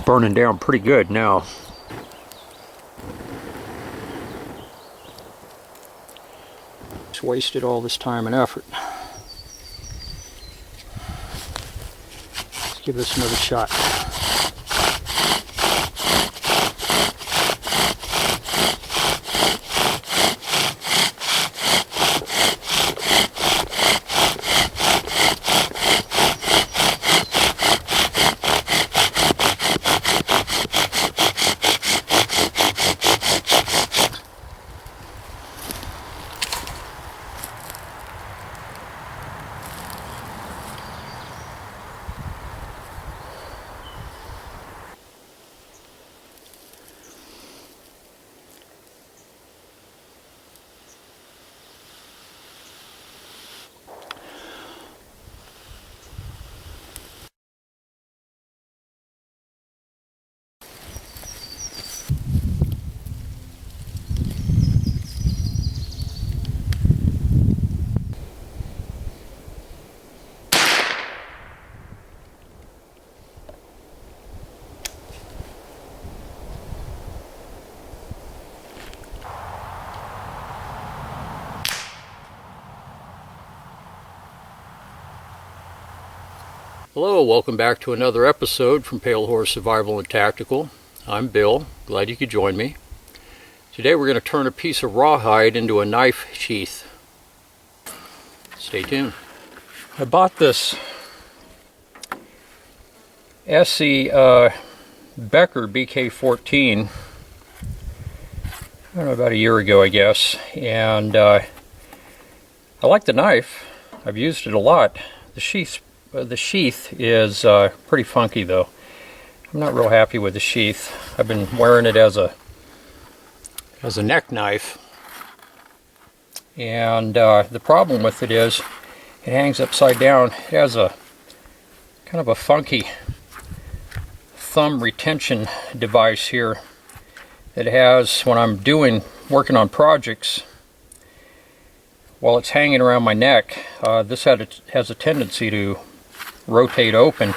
burning down pretty good now. Just wasted all this time and effort. Let's give this another shot. Hello, welcome back to another episode from Pale Horse Survival and Tactical. I'm Bill, glad you could join me. Today we're going to turn a piece of rawhide into a knife sheath. Stay tuned. I bought this SE Becker BK14, I don't know, about a year ago I guess, and I like the knife. I've used it a lot. The sheath is pretty funky though. I'm not real happy with the sheath. I've been wearing it as a neck knife, and the problem with it is it hangs upside down. It has a kind of a funky thumb retention device here that has, when I'm working on projects, while it's hanging around my neck, this has a tendency to rotate open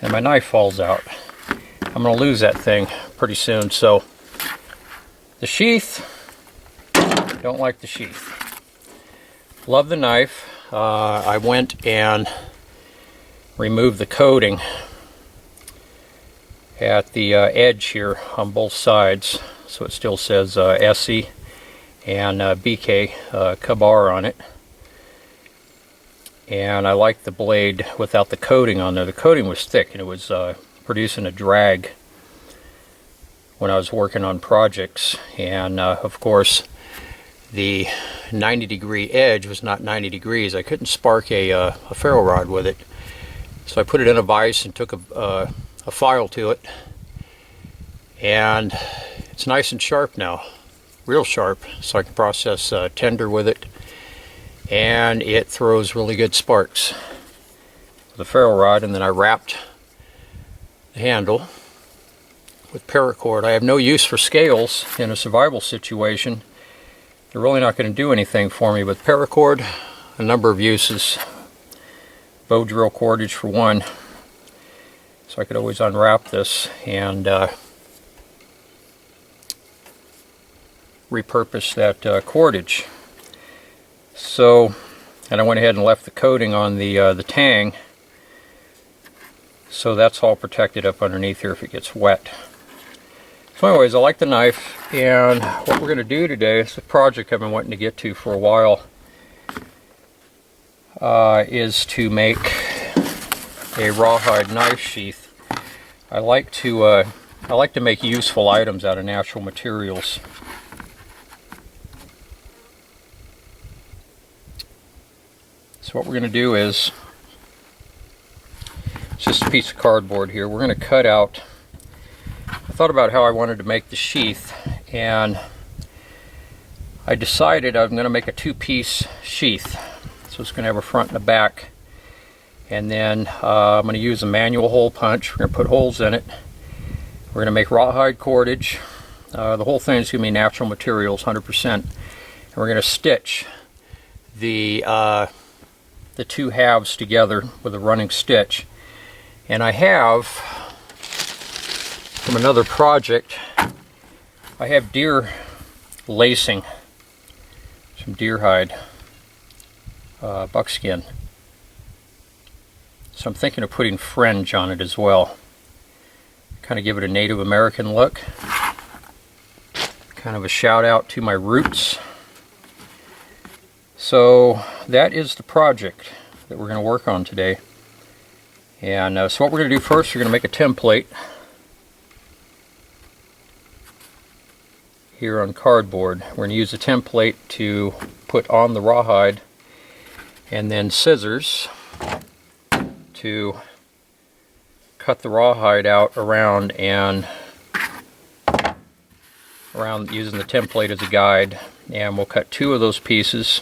and my knife falls out. I'm going to lose that thing pretty soon. So the sheath, don't like the sheath. Love the knife. I went and removed the coating at the edge here on both sides, so it still says SE and BK Kabar on it. And I like the blade without the coating on there. The coating was thick and it was producing a drag when I was working on projects. And of course the 90-degree edge was not 90 degrees. I couldn't spark a ferro rod with it. So I put it in a vise and took a file to it. And it's nice and sharp now. Real sharp, so I can process tender with it. And it throws really good sparks with a ferro rod. And then I wrapped the handle with paracord. I have no use for scales in a survival situation. They're really not going to do anything for me, but paracord, a number of uses. Bow drill cordage for one, so I could always unwrap this and repurpose that cordage. So, and I went ahead and left the coating on the tang, so that's all protected up underneath here if it gets wet. So anyways, I like the knife, and what we're going to do today is a project I've been wanting to get to for a while, is to make a rawhide knife sheath. I like to make useful items out of natural materials. So what we're going to do is, it's just a piece of cardboard here. We're going to cut out, I thought about how I wanted to make the sheath, and I decided I'm going to make a two-piece sheath. So it's going to have a front and a back. And then I'm going to use a manual hole punch. We're going to put holes in it. We're going to make rawhide cordage. The whole thing is going to be natural materials, 100%. And we're going to stitch the two halves together with a running stitch. And I have from another project. I have deer lacing, some deer hide, buckskin. So I'm thinking of putting fringe on it as well. Kind of give it a Native American look. Kind of a shout out to my roots. So that is the project that we're going to work on today. And so what we're going to do first, we're going to make a template here on cardboard. We're going to use a template to put on the rawhide, and then scissors to cut the rawhide out around using the template as a guide. And we'll cut 2 of those pieces,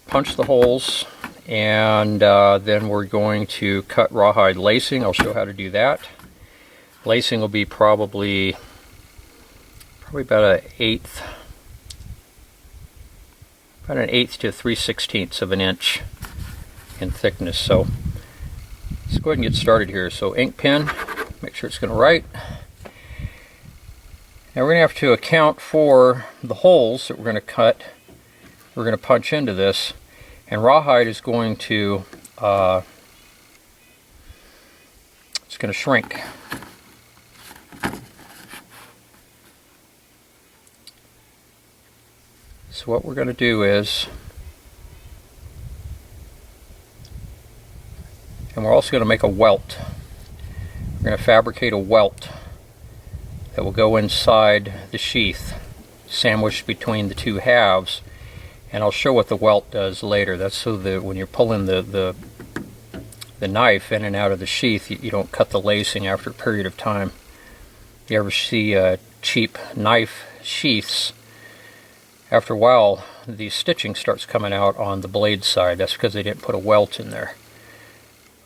punch the holes, and then we're going to cut rawhide lacing. I'll show how to do that. Lacing will be probably about an eighth to 3/16 of an inch in thickness. So let's go ahead and get started here. So ink pen, make sure it's going to write. Now we're going to have to account for the holes that we're going to cut. We're going to punch into this, and rawhide is going to it's going to shrink. So what we're going to do is, and we're also going to make a welt. We're going to fabricate a welt that will go inside the sheath, sandwiched between the 2 halves. And I'll show what the welt does later. That's so that when you're pulling the knife in and out of the sheath, you don't cut the lacing after a period of time. You ever see cheap knife sheaths? After a while, the stitching starts coming out on the blade side. That's because they didn't put a welt in there.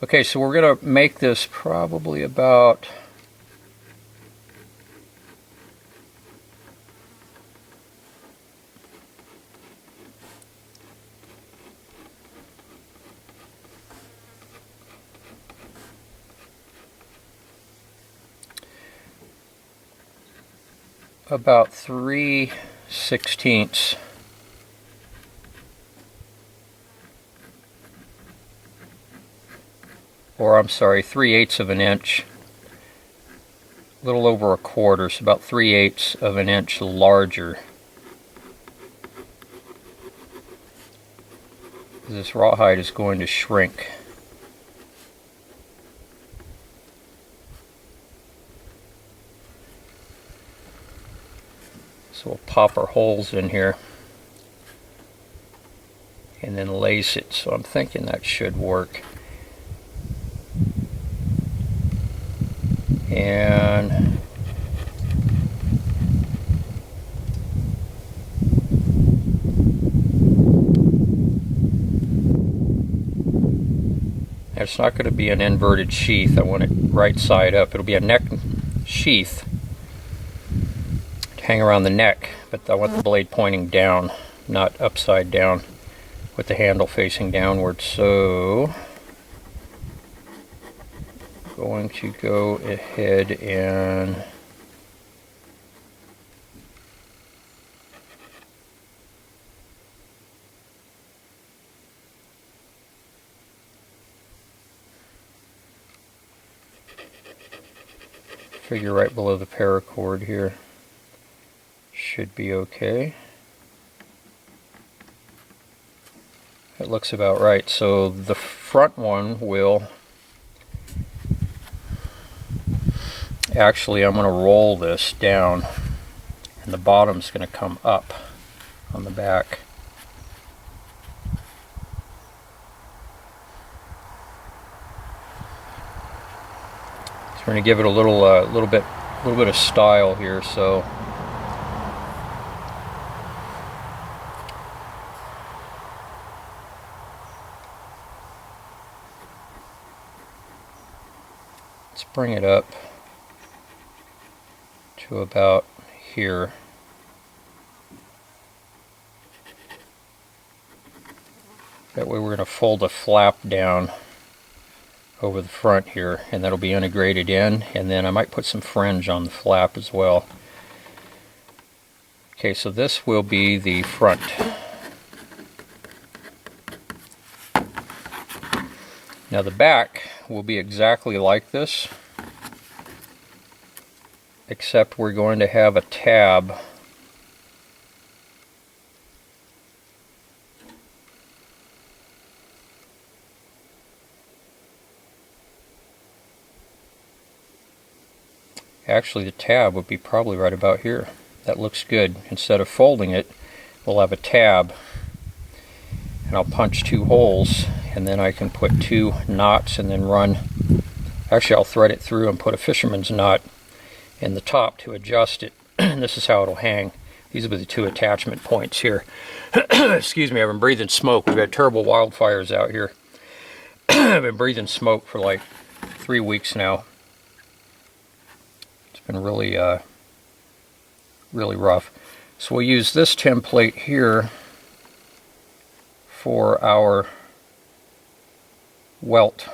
Okay, so we're going to make this probably about about 3/16 or I'm sorry, 3/8 of an inch, a little over a quarter, so about 3/8 of an inch larger. This rawhide is going to shrink. So we'll pop our holes in here and then lace it. So I'm thinking that should work. And it's not going to be an inverted sheath. I want it right side up. It'll be a neck sheath to hang around the neck, but I want the blade pointing down, not upside down, with the handle facing downward. So I'm going to go ahead and figure right below the paracord here. Should be okay. It looks about right. So the front one will actually, I'm going to roll this down, and the bottom's going to come up on the back. So we're going to give it a little bit of style here. So let's bring it up to about here. That way we're going to fold a flap down over the front here, and that'll be integrated in, and then I might put some fringe on the flap as well. Okay, so this will be the front. Now the back will be exactly like this, except we're going to have a tab Actually, the tab would be probably right about here. That looks good. Instead of folding it, we'll have a tab, and I'll punch 2 holes, and then I can put 2 knots and then run. Actually, I'll thread it through and put a fisherman's knot in the top to adjust it. And this is how it'll hang. These will be the 2 attachment points here. Excuse me, I've been breathing smoke. We've had terrible wildfires out here. I've been breathing smoke for like 3 weeks now. It's been really, really rough. So we'll use this template here for our welt.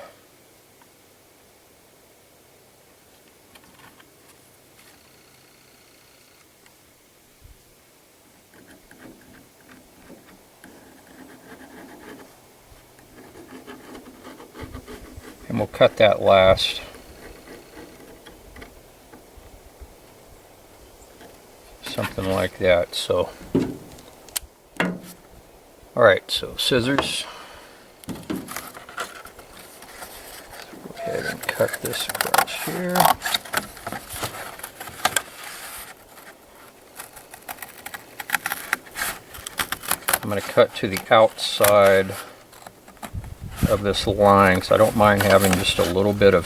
And we'll cut that last. Something like that. So, alright, so scissors. Go ahead and cut this across here. I'm going to cut to the outside of this line, because I don't mind having just a little bit of,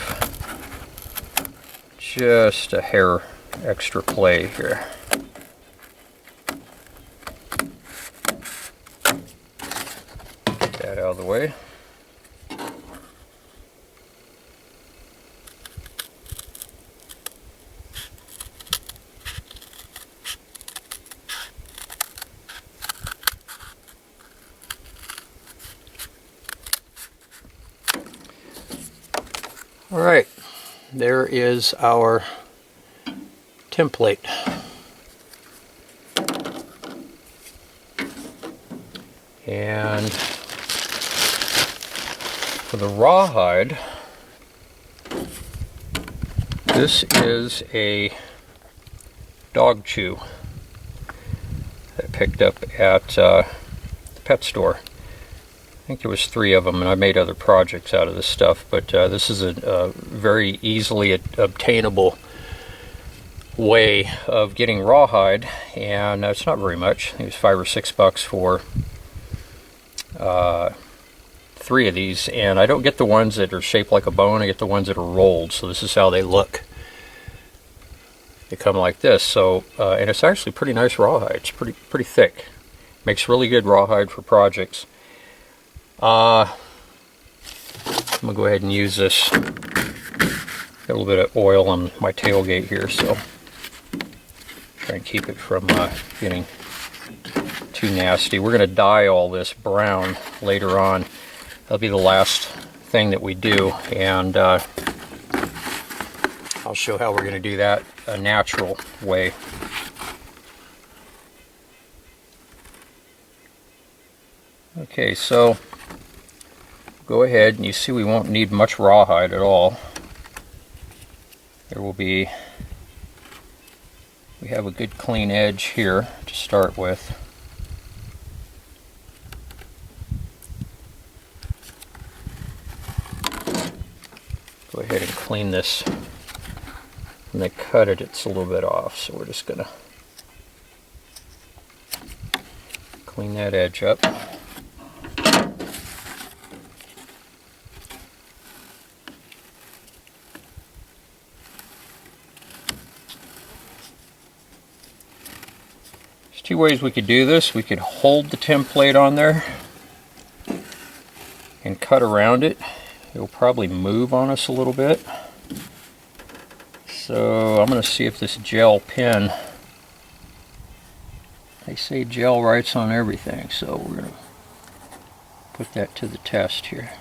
just a hair extra play here. Get that out of the way. Alright, there is our template. And for the rawhide, this is a dog chew that I picked up at the pet store. I think there was 3 of them, and I made other projects out of this stuff, but this is a very easily obtainable way of getting rawhide, and it's not very much. I think it was $5 or $6 for 3 of these, and I don't get the ones that are shaped like a bone. I get the ones that are rolled, so this is how they look. They come like this. So and it's actually pretty nice rawhide. It's pretty thick. Makes really good rawhide for projects. I'm gonna go ahead and use this. Got a little bit of oil on my tailgate here, so try and keep it from getting too nasty. We're gonna dye all this brown later on. That'll be the last thing that we do, and I'll show how we're gonna do that a natural way. Okay, so go ahead, and you see we won't need much rawhide at all. There will be, we have a good clean edge here to start with. Go ahead and clean this. When they cut it, it's a little bit off, so we're just gonna clean that edge up. There's 2 ways we could do this. We could hold the template on there and cut around it. It'll probably move on us a little bit. So I'm going to see if this gel pen, they say gel writes on everything, so we're going to put that to the test here.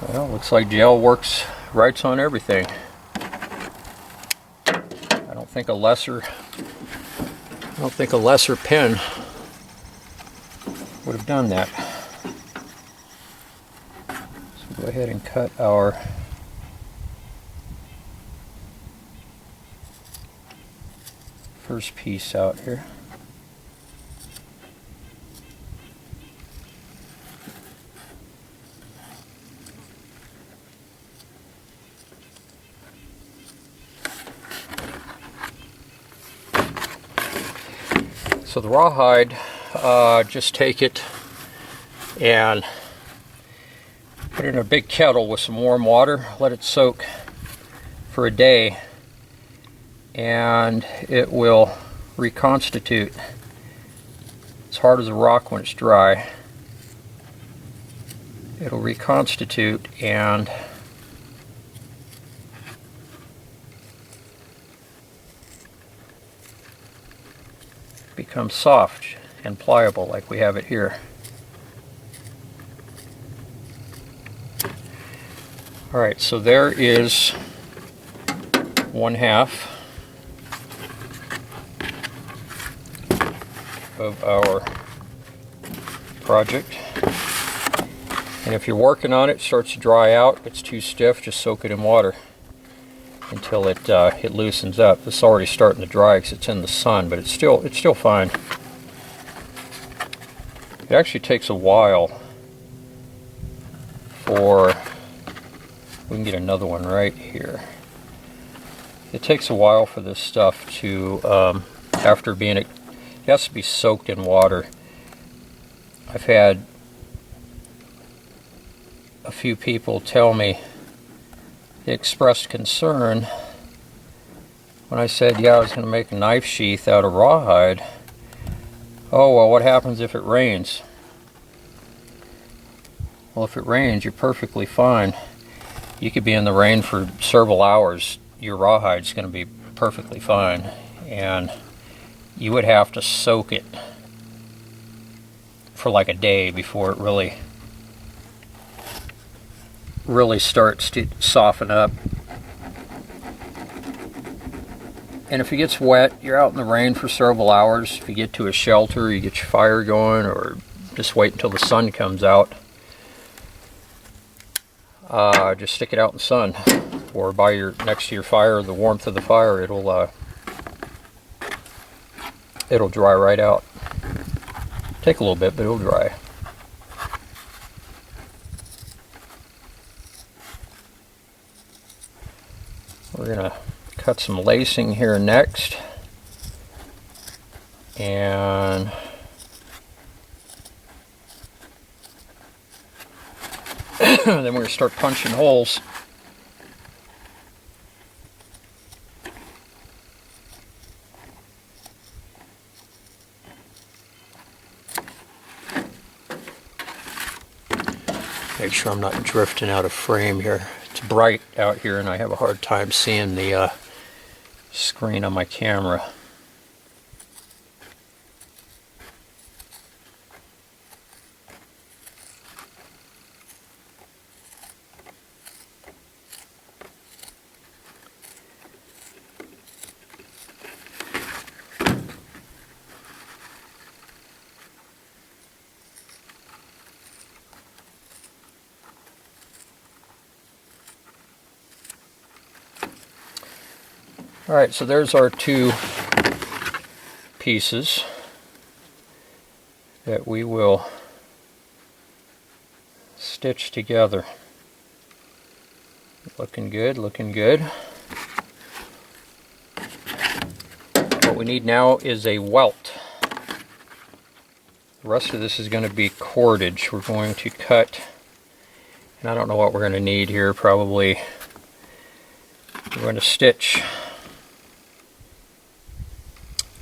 Well, looks like gel works right on everything. I don't think a lesser pen would have done that. So go ahead and cut our first piece out here. So the rawhide, just take it and put it in a big kettle with some warm water, let it soak for a day, and it will reconstitute. It's hard as a rock when it's dry. It'll reconstitute and become soft and pliable like we have it here. Alright, so there is 1/2 of our project. And if you're working on it, it starts to dry out, it's too stiff, just soak it in water until it loosens up. It's already starting to dry because it's in the sun, but it's still fine. It actually takes a while for, we can get another one right here. It takes a while for this stuff to, after being, it has to be soaked in water. I've had a few people tell me, they expressed concern when I said, yeah, I was going to make a knife sheath out of rawhide. Oh, well, what happens if it rains? Well, if it rains, you're perfectly fine. You could be in the rain for several hours. Your rawhide's going to be perfectly fine. And you would have to soak it for like a day before it really starts to soften up. And if it gets wet, you're out in the rain for several hours. If you get to a shelter, you get your fire going, or just wait until the sun comes out. Just stick it out in the sun, or next to your fire, the warmth of the fire, it'll dry right out. Take a little bit, but it'll dry. We're going to cut some lacing here next, and then we're going to start punching holes. Make sure I'm not drifting out of frame here. It's bright out here and I have a hard time seeing the screen on my camera. Alright, so there's our two pieces that we will stitch together. Looking good, looking good. What we need now is a welt. The rest of this is going to be cordage. We're going to cut, and I don't know what we're going to need here, probably we're going to stitch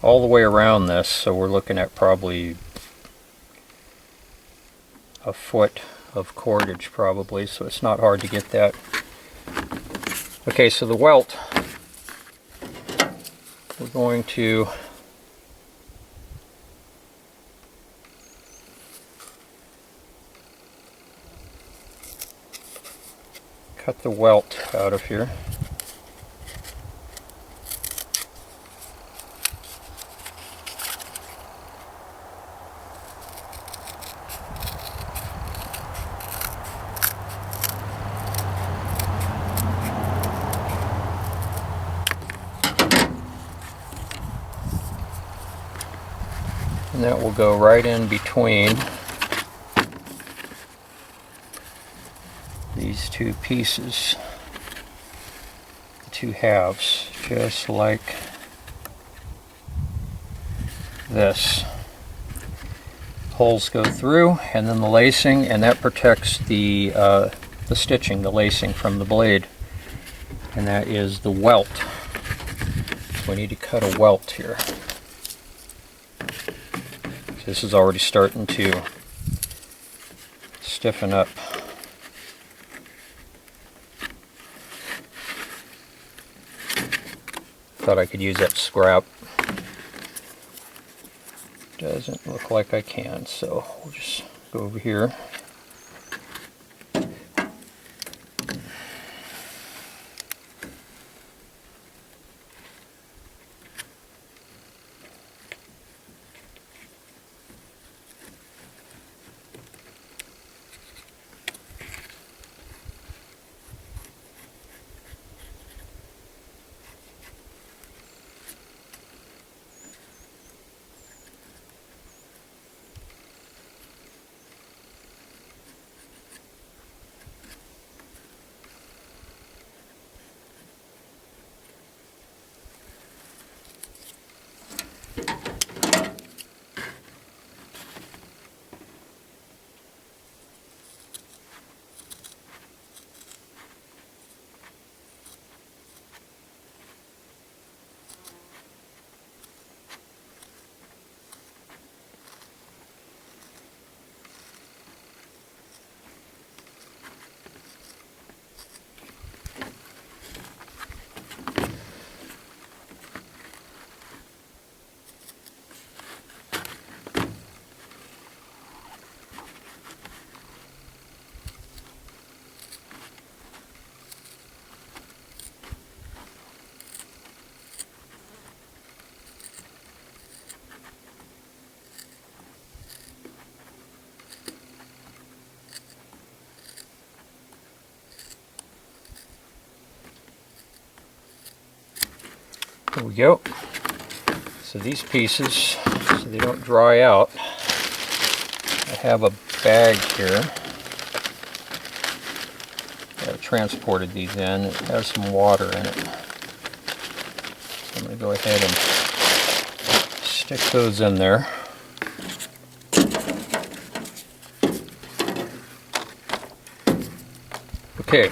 all the way around this, so we're looking at probably a foot of cordage probably, so it's not hard to get that. Okay, so the welt, we're going to cut the welt out of here. And that will go right in between these two pieces, the two halves, just like this. Holes go through, and then the lacing, and that protects the stitching, the lacing from the blade. And that is the welt. So we need to cut a welt here. This is already starting to stiffen up. Thought I could use that scrap. Doesn't look like I can, so we'll just go over here. There we go. So these pieces, so they don't dry out, I have a bag here. I transported these in. It has some water in it. So I'm going to go ahead and stick those in there. Okay.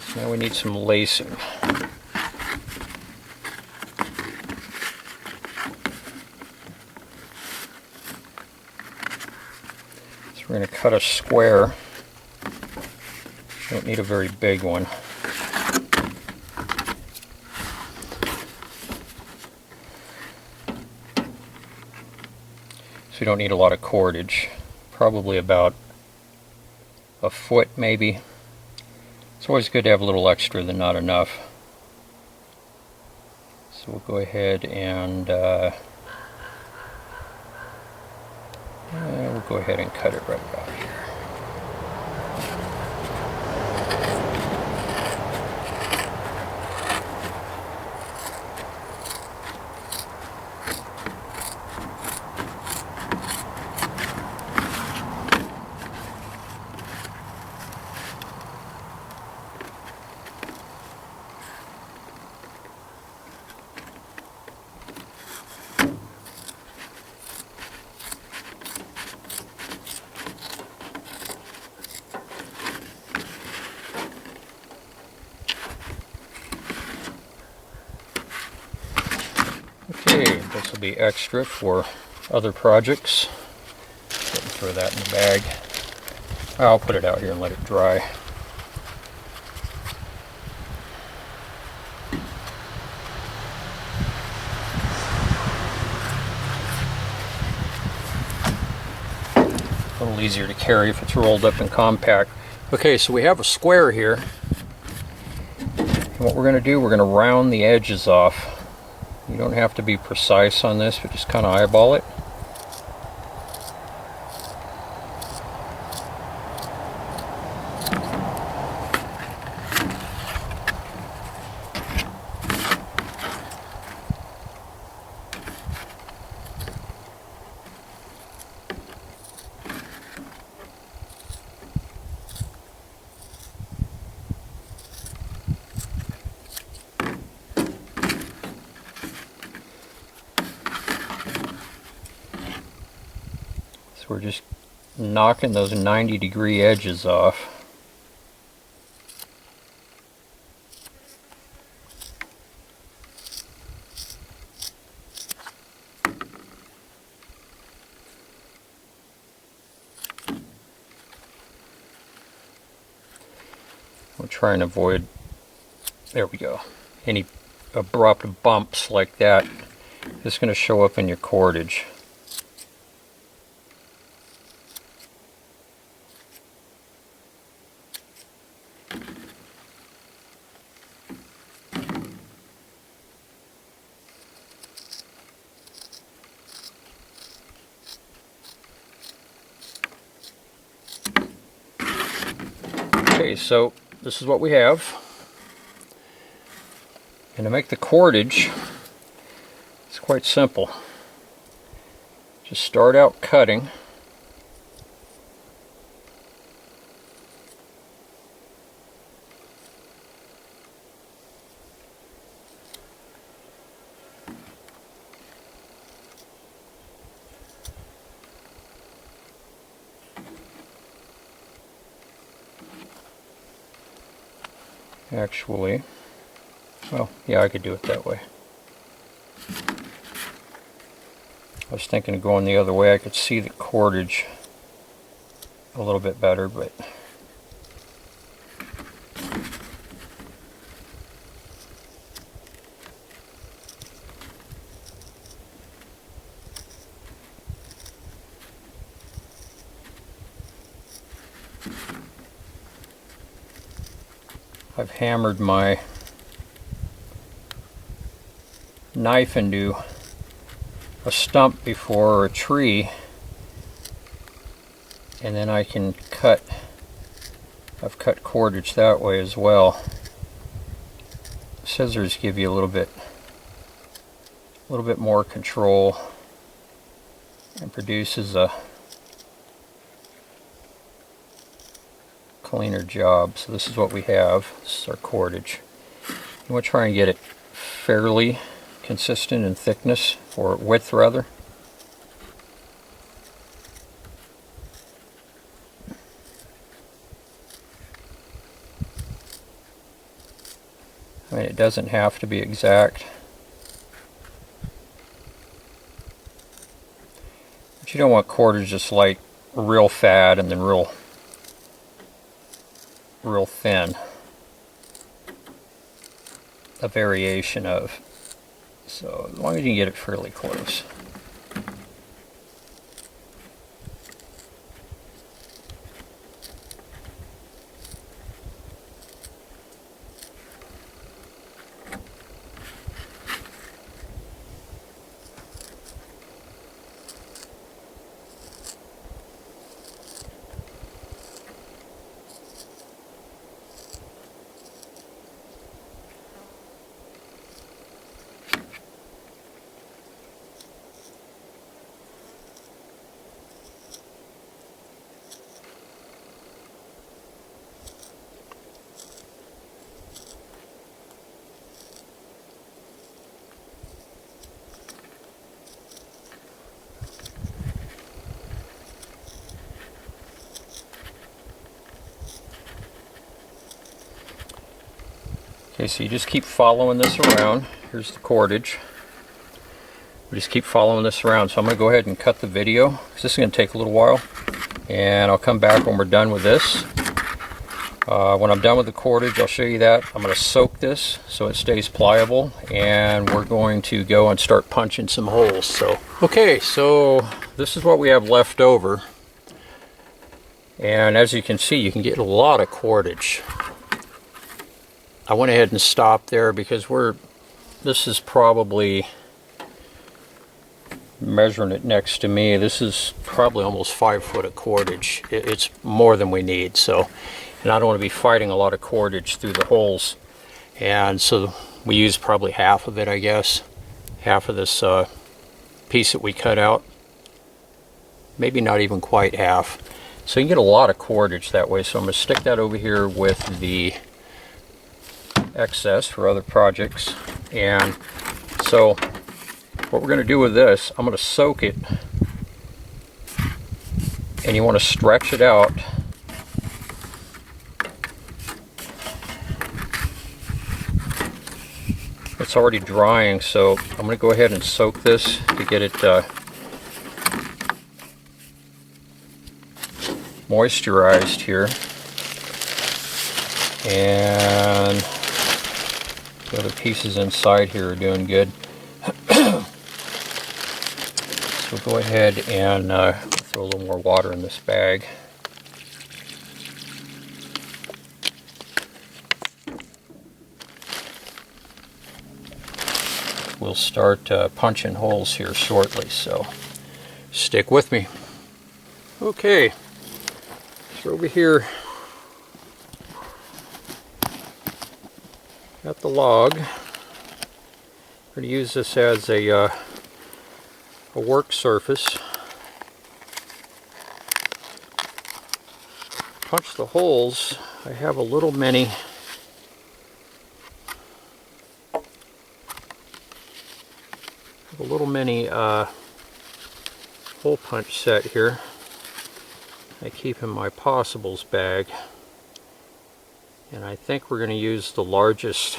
So now we need some lacing. We're going to cut a square. Don't need a very big one. So you don't need a lot of cordage. Probably about a foot maybe. It's always good to have a little extra than not enough. So we'll go ahead and we'll go ahead and cut it right about here. Okay, this will be extra for other projects. Go ahead and throw that in the bag. I'll put it out here and let it dry. A little easier to carry if it's rolled up and compact. Okay, so we have a square here. And what we're going to do, we're going to round the edges off. You don't have to be precise on this, but just kind of eyeball it. So we're just knocking those 90-degree edges off. We'll try and avoid, there we go, any abrupt bumps like that. It's going to show up in your cordage. Okay, so this is what we have. And to make the cordage, it's quite simple. Just start out cutting. Actually, well, yeah, I could do it that way. I was thinking of going the other way. I could see the cordage a little bit better, but I've hammered my knife into a stump before, or a tree, and then I can cut. I've cut cordage that way as well. Scissors give you a little bit more control and produces a cleaner job. So this is what we have. This is our cordage. And we'll try and get it fairly consistent in thickness, or width rather. I mean, it doesn't have to be exact, but you don't want cordage just like real fat and then real thin. A variation of. So as long as you can get it fairly close. Okay, so you just keep following this around. Here's the cordage. We just keep following this around. So I'm going to go ahead and cut the video, because this is going to take a little while. And I'll come back when we're done with this. When I'm done with the cordage, I'll show you that. I'm going to soak this so it stays pliable. And we're going to go and start punching some holes. So, okay, so this is what we have left over. And as you can see, you can get a lot of cordage. I went ahead and stopped there because this is probably, measuring it next to me, this is probably almost 5 foot of cordage. It's more than we need, so, and I don't want to be fighting a lot of cordage through the holes. And so we use probably half of it, I guess. Half of this piece that we cut out. Maybe not even quite half. So you can get a lot of cordage that way. So I'm going to stick that over here with the excess for other projects. And so what we're going to do with this, I'm going to soak it, and you want to stretch it out. It's already drying, so I'm going to go ahead and soak this to get it moisturized here. And the other pieces inside here are doing good. So go ahead and throw a little more water in this bag. We'll start punching holes here shortly, so stick with me. Okay, so over here got the log. I'm going to use this as a work surface. Punch the holes. I have a little mini hole punch set here. I keep in my possibles bag, and I think we're going to use the largest.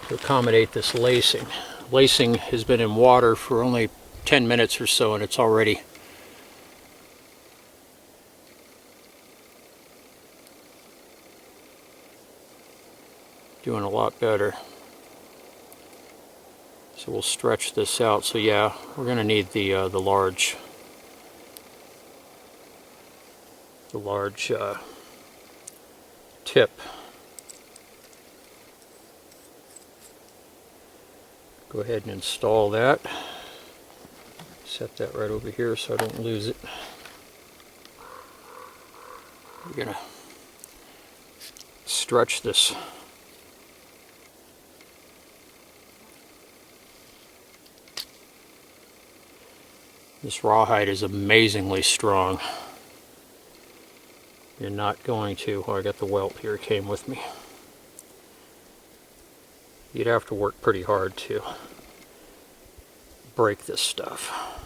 To accommodate this lacing. Lacing has been in water for only 10 minutes or so, and it's already doing a lot better. So we'll stretch this out. So yeah, we're going to need the large tip. Go ahead and install that. Set that right over here so I don't lose it. We're going to stretch this. This rawhide is amazingly strong. You're not going to, oh, I got the welt here, it came with me. You'd have to work pretty hard to break this stuff.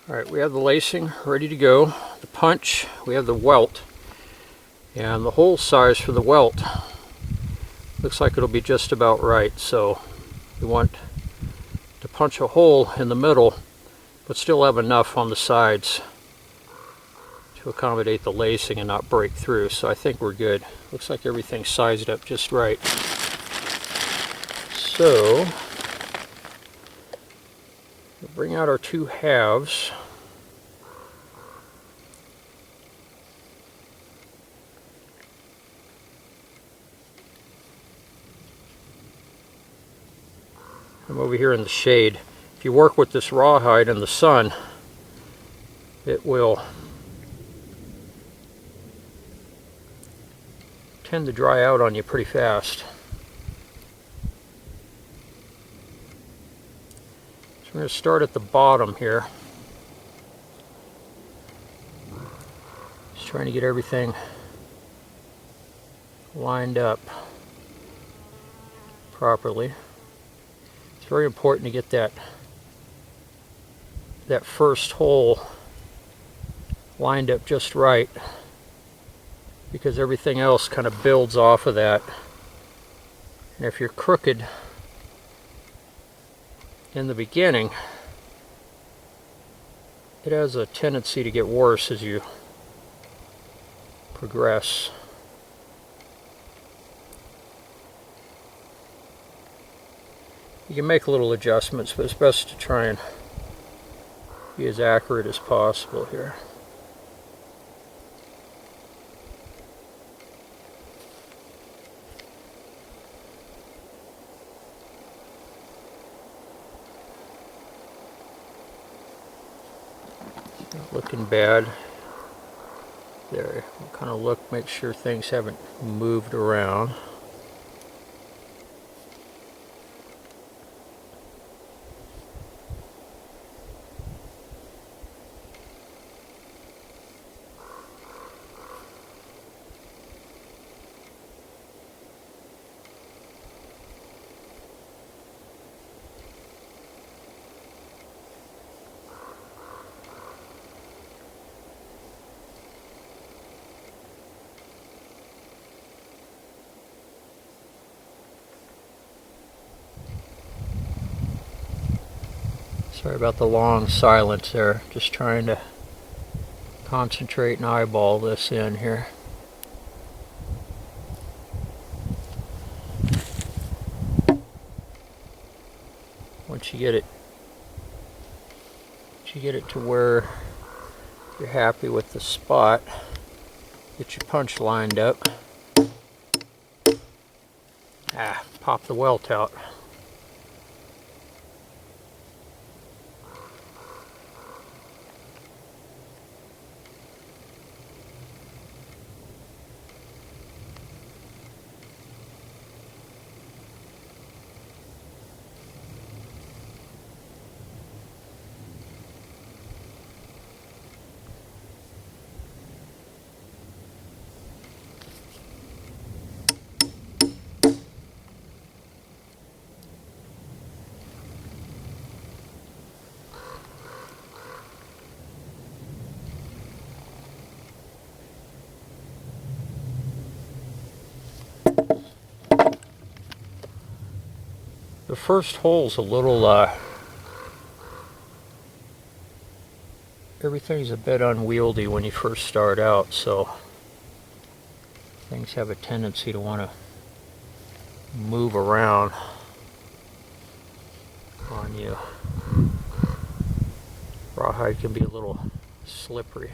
Alright, we have the lacing ready to go. The punch, we have the welt. And the hole size for the welt looks like it'll be just about right. So we want to punch a hole in the middle, but still have enough on the sides to accommodate the lacing and not break through. So I think we're good. Looks like everything's sized up just right. So we'll bring out our two halves. I'm over here in the shade. If you work with this rawhide in the sun, it will tend to dry out on you pretty fast. So we're going to start at the bottom here. Just trying to get everything lined up properly. It's very important to get that first hole lined up just right because everything else kind of builds off of that. And if you're crooked in the beginning, it has a tendency to get worse as you progress. You can make little adjustments, but it's best to try and be as accurate as possible here. Not looking bad. There, we'll kind of look, make sure things haven't moved around. Sorry about the long silence there. Just trying to concentrate and eyeball this in here. Once you get it to where you're happy with the spot, get your punch lined up. Pop the welt out. The first hole's a little, everything's a bit unwieldy when you first start out, so things have a tendency to want to move around on you. Rawhide can be a little slippery.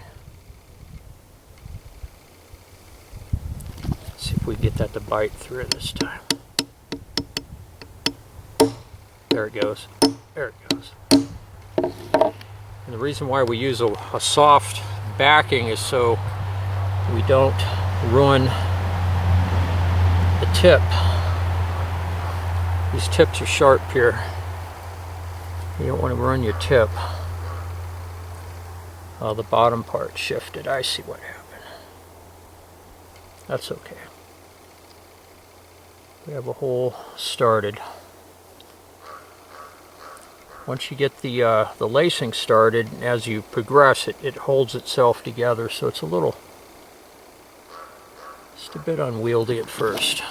Let's see if we get that to bite through this time. There it goes. There it goes. And the reason why we use a soft backing is so we don't ruin the tip. These tips are sharp here. You don't want to ruin your tip. Oh, the bottom part shifted. I see what happened. That's okay. We have a hole started. Once you get the lacing started, as you progress, it holds itself together, so it's just a bit unwieldy at first.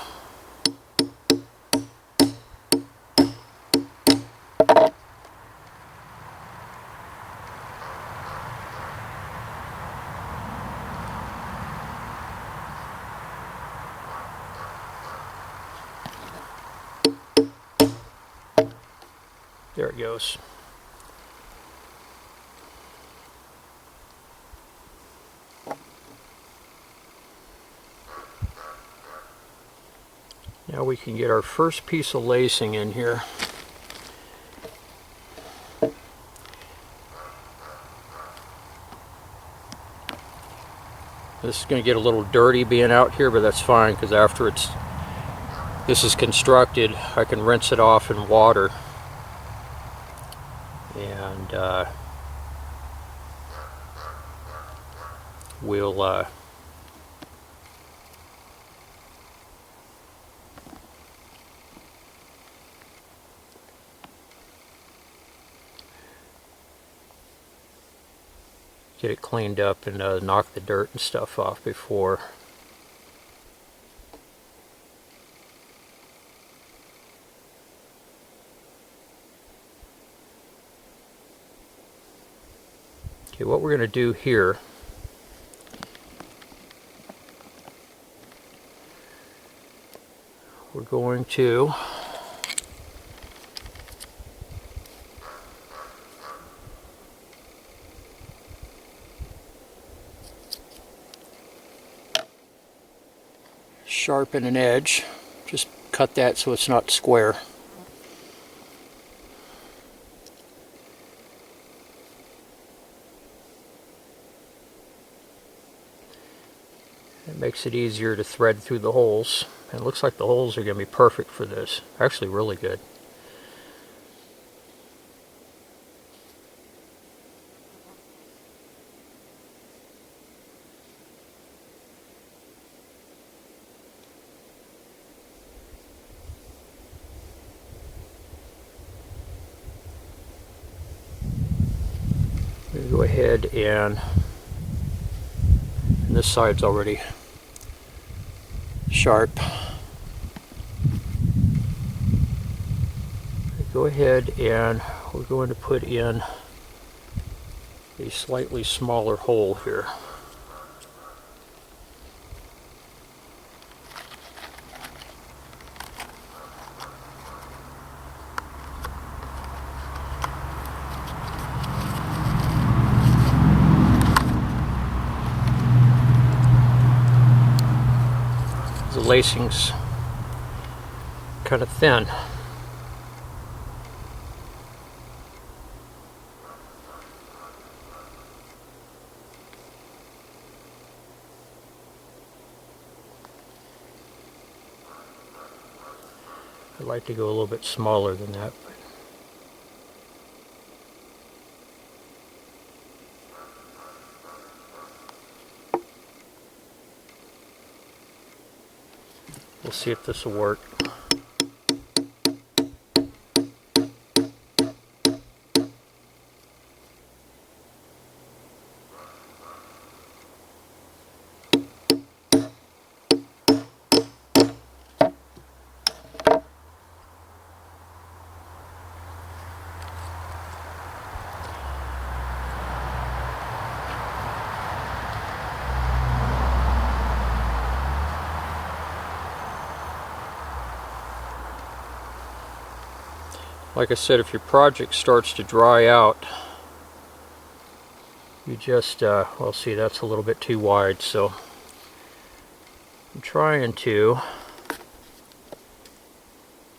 There it goes. Now we can get our first piece of lacing in here. This is going to get a little dirty being out here, but that's fine, because after this is constructed, I can rinse it off in water. And we'll get it cleaned up and knock the dirt and stuff off before Okay, what we're going to do here, we're going to sharpen an edge. Just cut that so it's not square. It makes it easier to thread through the holes. And it looks like the holes are going to be perfect for this. Actually really good. Go ahead and this side's already sharp. Go ahead and we're going to put in a slightly smaller hole here. The lacing's kind of thin. I'd like to go a little bit smaller than that. We'll see if this will work. Like I said, if your project starts to dry out, you just, well, see, that's a little bit too wide, so I'm trying to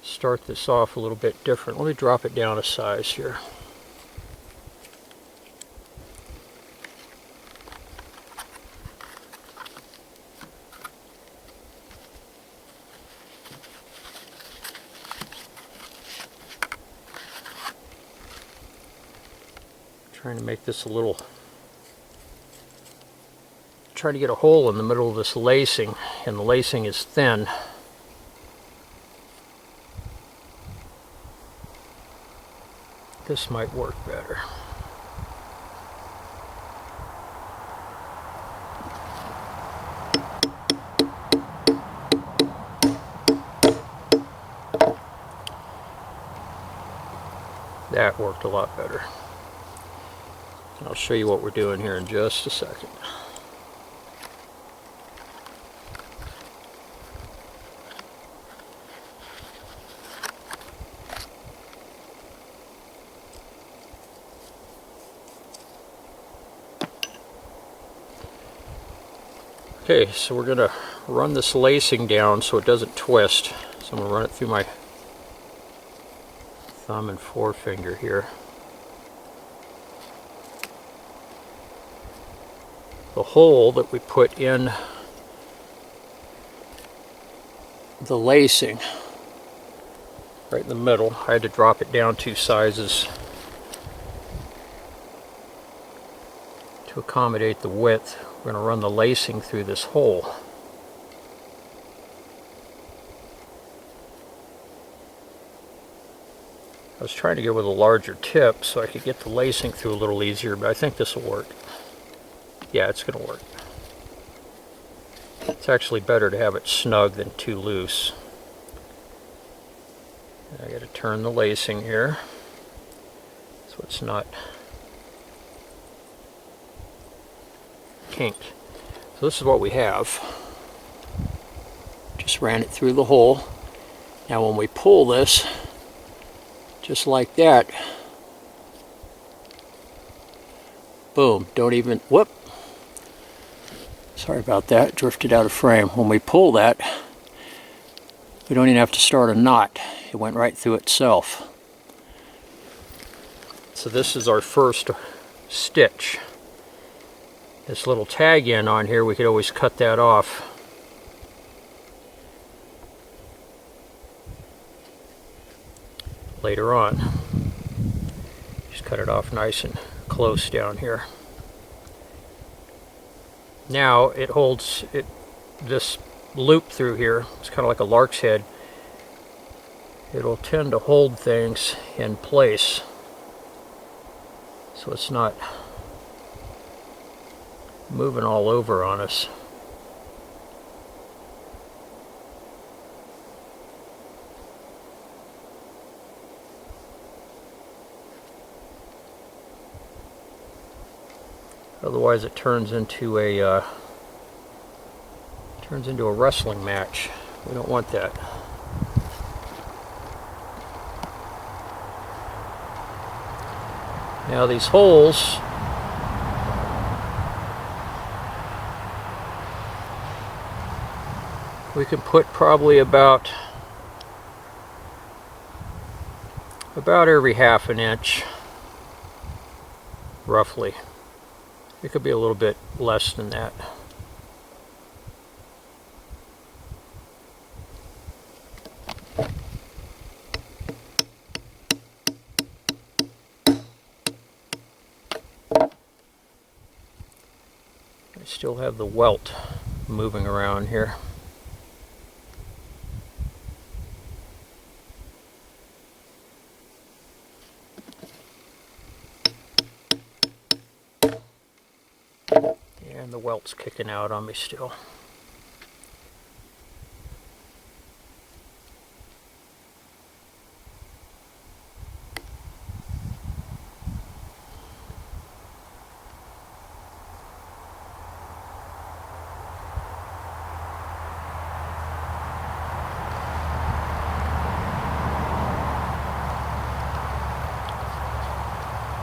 start this off a little bit different. Let me drop it down a size here. Trying to make this a little, trying to get a hole in the middle of this lacing, and the lacing is thin. This might work better. That worked a lot better. And I'll show you what we're doing here in just a second. Okay, so we're going to run this lacing down so it doesn't twist. So I'm going to run it through my thumb and forefinger here. The hole that we put in the lacing right in the middle, I had to drop it down 2 sizes to accommodate the width. We're going to run the lacing through this hole. I was trying to go with a larger tip so I could get the lacing through a little easier, but I think this will work. Yeah, it's going to work. It's actually better to have it snug than too loose. I got to turn the lacing here so it's not pink. So this is what we have. Just ran it through the hole. Now when we pull this, just like that, boom, don't even, whoop. Sorry about that, drifted out of frame. When we pull that, we don't even have to start a knot. It went right through itself. So this is our first stitch. This little tag end on here, we could always cut that off. Later on. Just cut it off nice and close down here. Now it holds this loop through here. It's kind of like a lark's head. It'll tend to hold things in place so it's not moving all over on us. Otherwise it turns into a wrestling match. We don't want that. Now these holes, we can put probably about every half an inch, roughly. It could be a little bit less than that. I still have the welt moving around here. And the welt's kicking out on me still.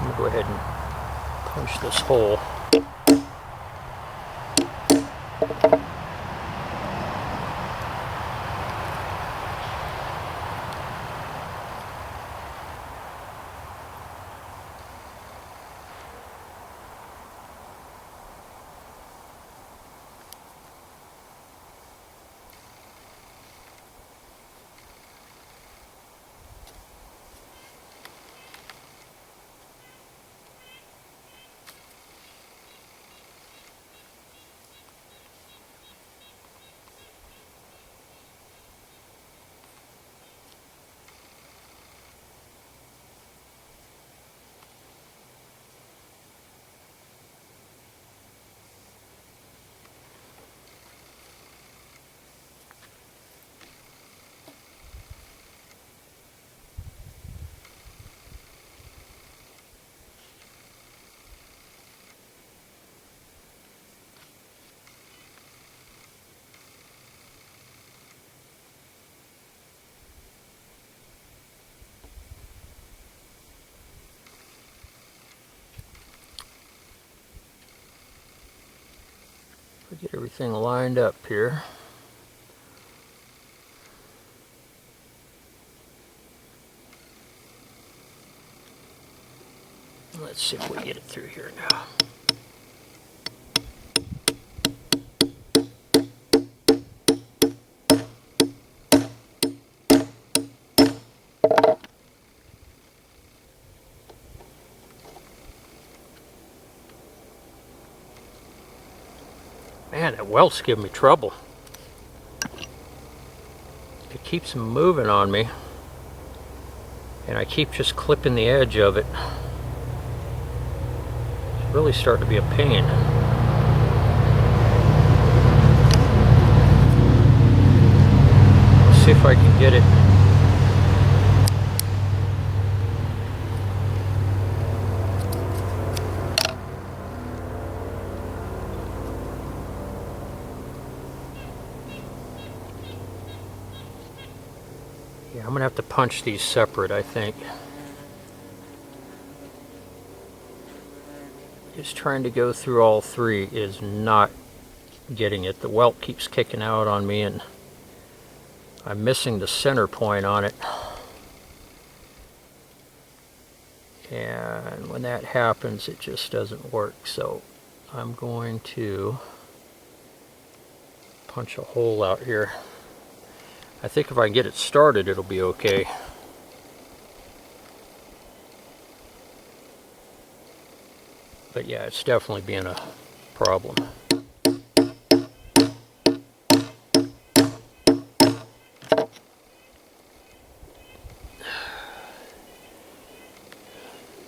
I'm going to go ahead and punch this hole. Get everything lined up here. Let's see if we get it through here now. Man, that welt's giving me trouble. It keeps moving on me, and I keep just clipping the edge of it. It's really starting to be a pain. Let's see if I can get it. Yeah, I'm gonna have to punch these separate, I think. Just trying to go through all three is not getting it. The welt keeps kicking out on me and I'm missing the center point on it. And when that happens, it just doesn't work. So I'm going to punch a hole out here. I think if I can get it started, it'll be okay. But yeah, it's definitely being a problem.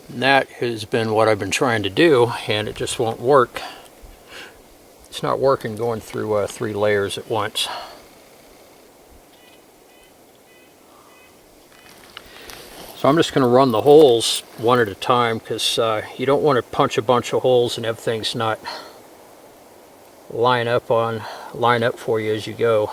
And that has been what I've been trying to do, and it just won't work. It's not working going through 3 layers at once. So I'm just going to run the holes one at a time, because you don't want to punch a bunch of holes and have things not line up for you as you go.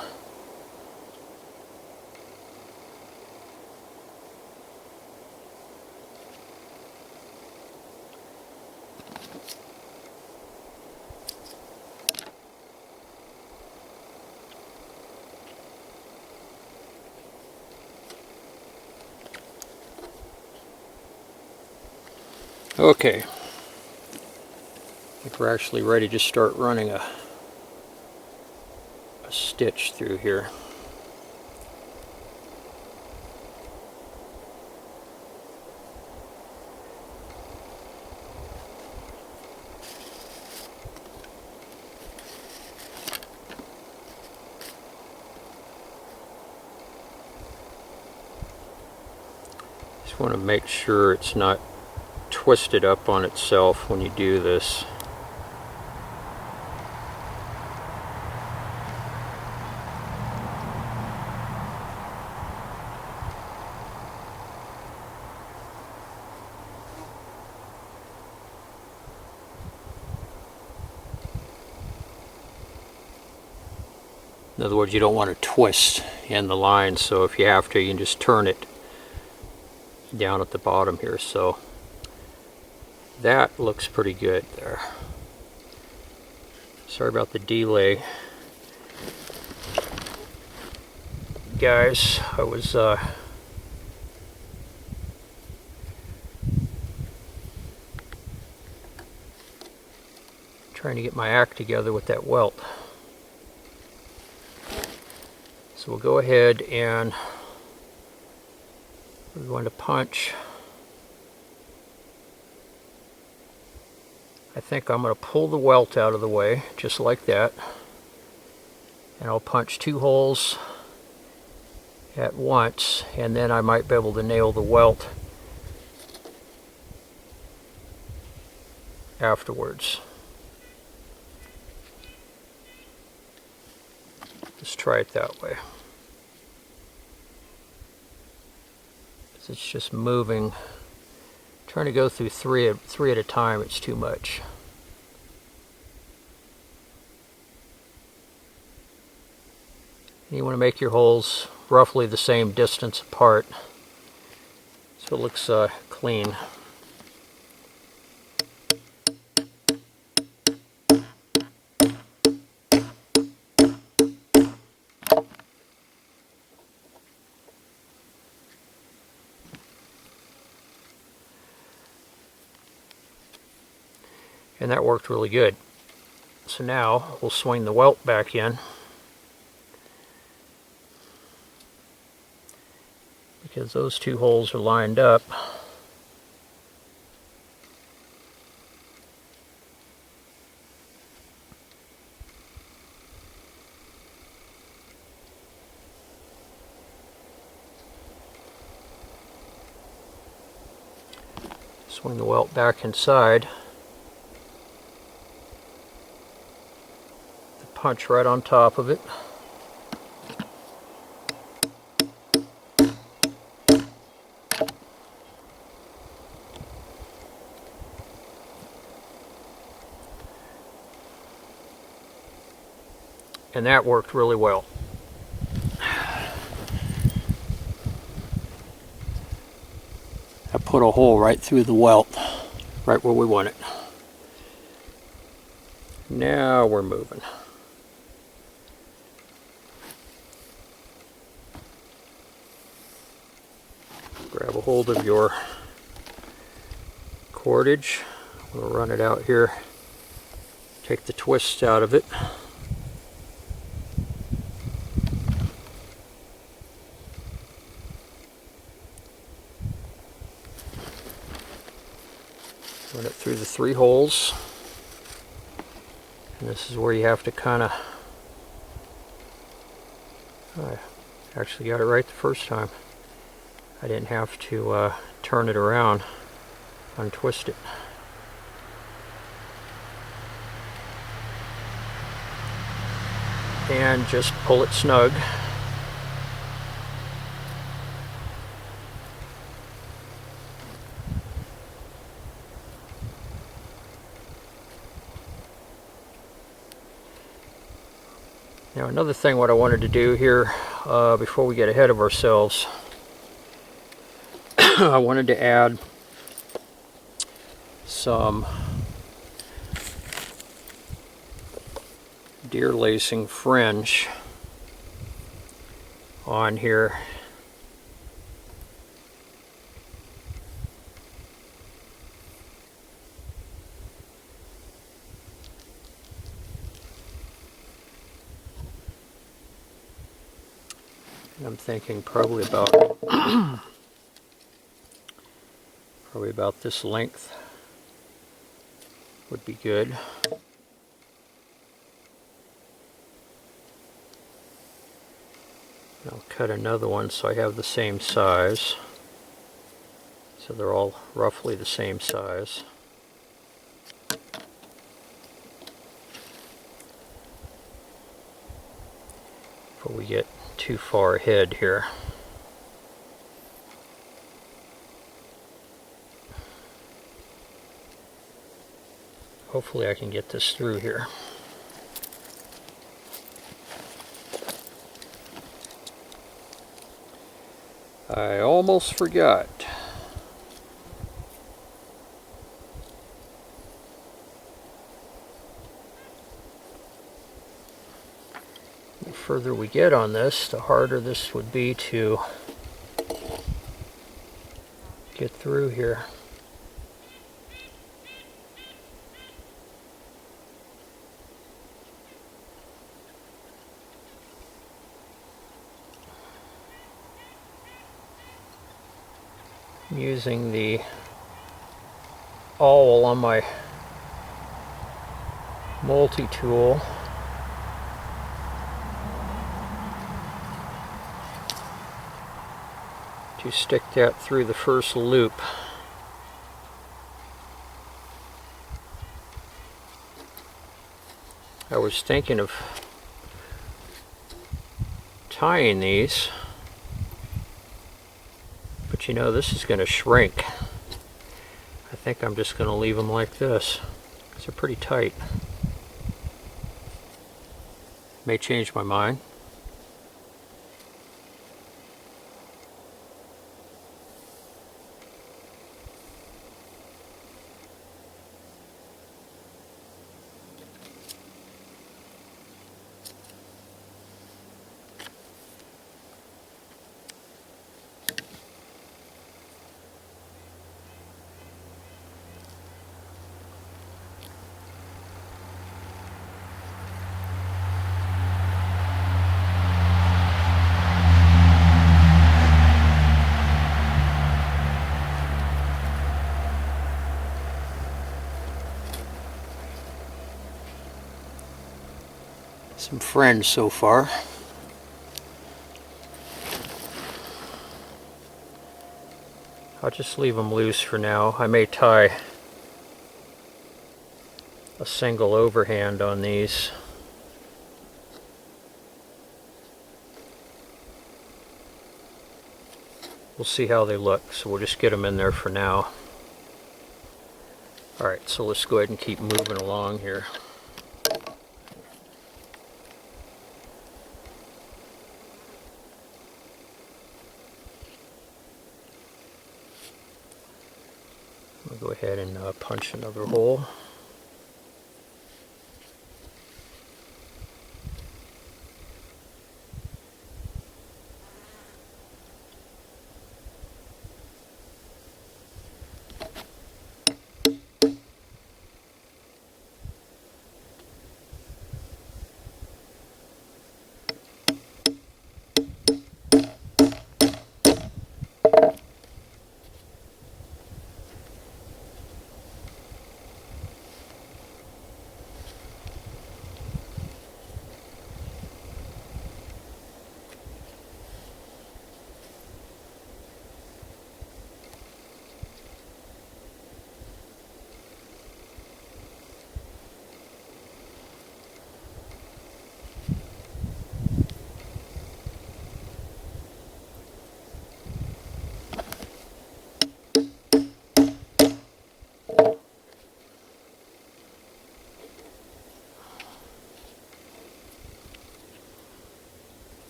Okay, I think we're actually ready to start running a stitch through here. Just want to make sure it's not twisted up on itself when you do this. In other words, you don't want to twist in the line, so if you have to, you can just turn it down at the bottom here. So that looks pretty good there. Sorry about the delay, guys. I was trying to get my act together with that welt. So we'll go ahead and we're going to punch. I think I'm going to pull the welt out of the way, just like that. And I'll punch 2 holes at once, and then I might be able to nail the welt afterwards. Let's try it that way. It's just moving. Trying to go through three at a time, it's too much. You want to make your holes roughly the same distance apart so it looks clean. And that worked really good. So now we'll swing the welt back in, because those 2 holes are lined up. Swing the welt back inside. Punch right on top of it. And that worked really well. I put a hole right through the welt, right where we want it. Now we're moving. Grab a hold of your cordage. We'll run it out here. Take the twists out of it. Run it through the 3 holes. And this is where you have to kind of... I actually got it right the first time. I didn't have to turn it around, untwist it. And just pull it snug. Now another thing what I wanted to do here before we get ahead of ourselves, I wanted to add some deer lacing fringe on here. I'm thinking probably about this length would be good. I'll cut another one so I have the same size. So they're all roughly the same size. Before we get too far ahead here. Hopefully I can get this through here. I almost forgot. The further we get on this, the harder this would be to get through here. I'm using the awl on my multi-tool. To stick that through the first loop. I was thinking of tying these, but you know, this is going to shrink. I think I'm just going to leave them like this, because they're pretty tight. May change my mind. Some fringe so far. I'll just leave them loose for now. I may tie a single overhand on these. We'll see how they look, so we'll just get them in there for now. Alright, so let's go ahead and keep moving along here. I'll go ahead and punch another hole.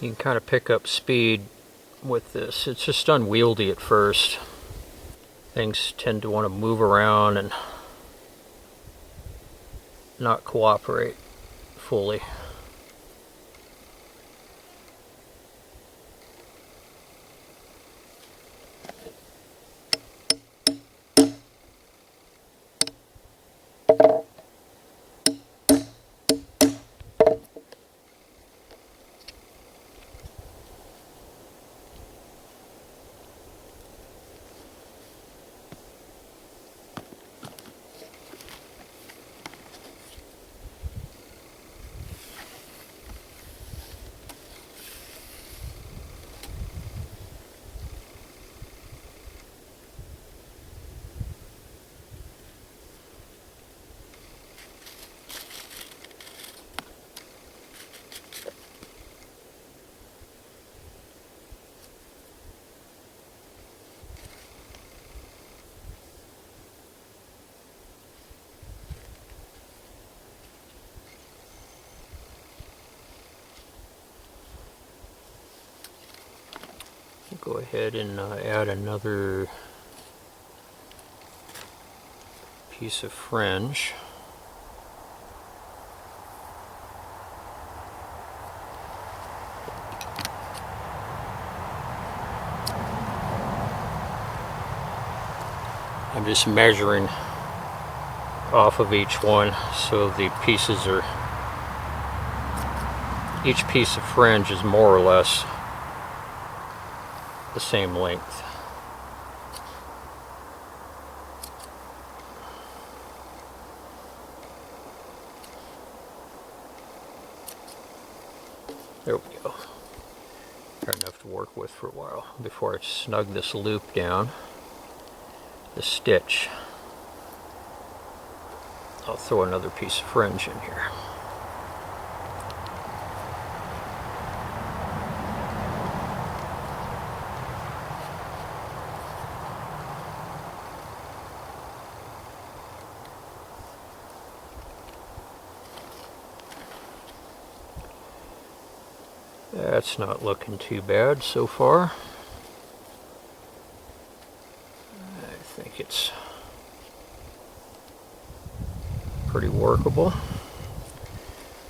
You can kind of pick up speed with this. It's just unwieldy at first. Things tend to want to move around and not cooperate fully. Go ahead and add another piece of fringe. I'm just measuring off of each one so the pieces are, each piece of fringe is more or less the same length. There we go. Got enough to work with for a while before I snug this loop down. The stitch. I'll throw another piece of fringe in here. That's not looking too bad so far. I think it's pretty workable.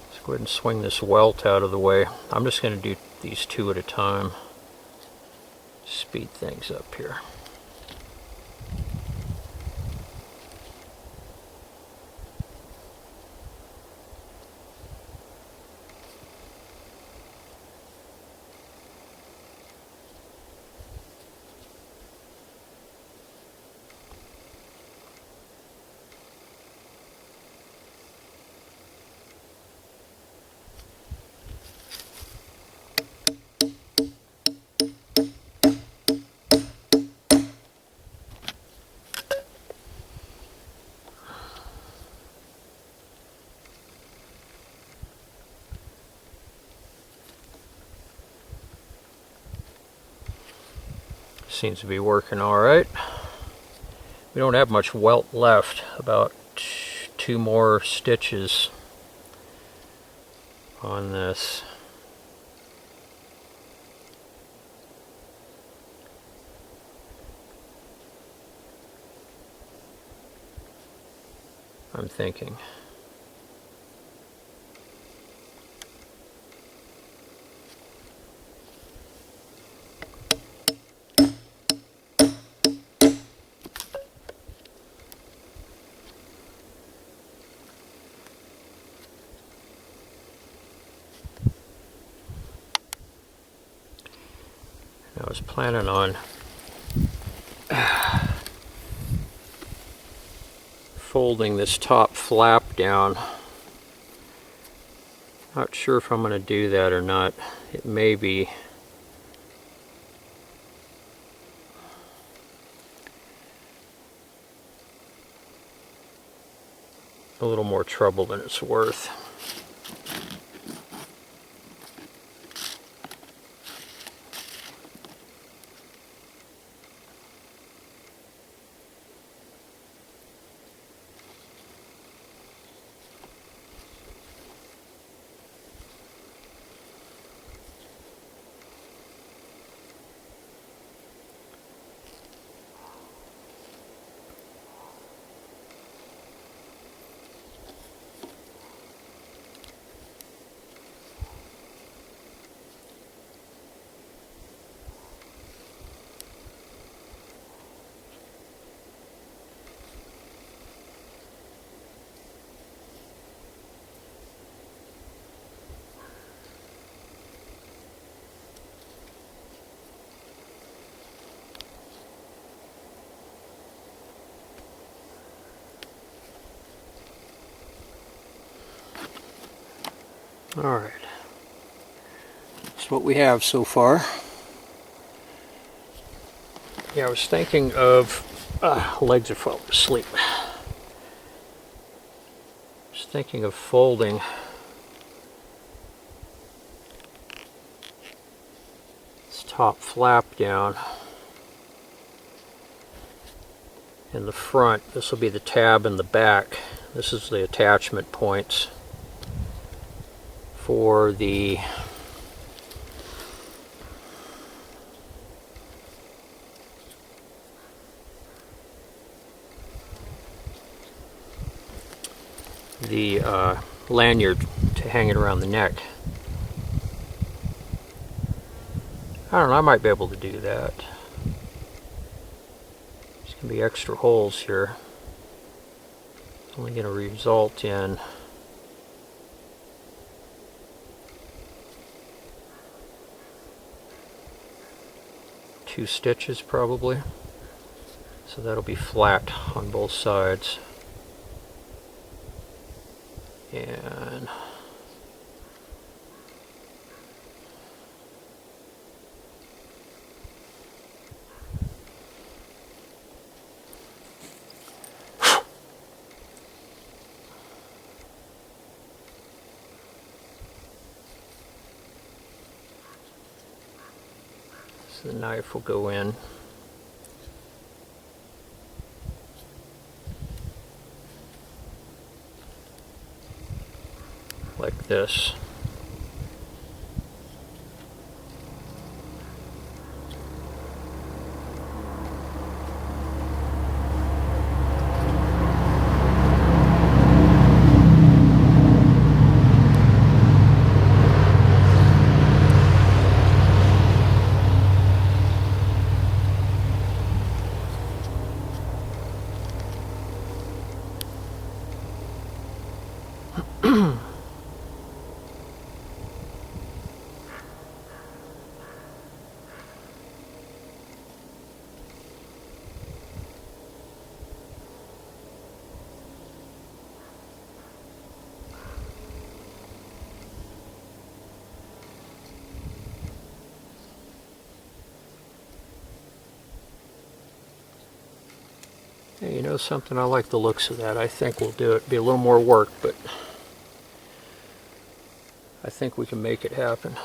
Let's go ahead and swing this welt out of the way. I'm just going to do these two at a time. Speed things up here. Seems to be working all right. We don't have much welt left, about 2 more stitches on this. I'm thinking. I was planning on folding this top flap down. Not sure if I'm going to do that or not. It may be a little more trouble than it's worth. Alright, that's what we have so far. Yeah, I was thinking of, legs are falling asleep. I was thinking of folding this top flap down in the front. This will be the tab in the back. This is the attachment points for the lanyard to hang it around the neck. I don't know, I might be able to do that. There's going to be extra holes here. It's only going to result in two stitches probably. So that'll be flat on both sides. And so the knife will go in. Like this. Hey, you know something? I like the looks of that. I think we'll do it. Be a little more work, but I think we can make it happen.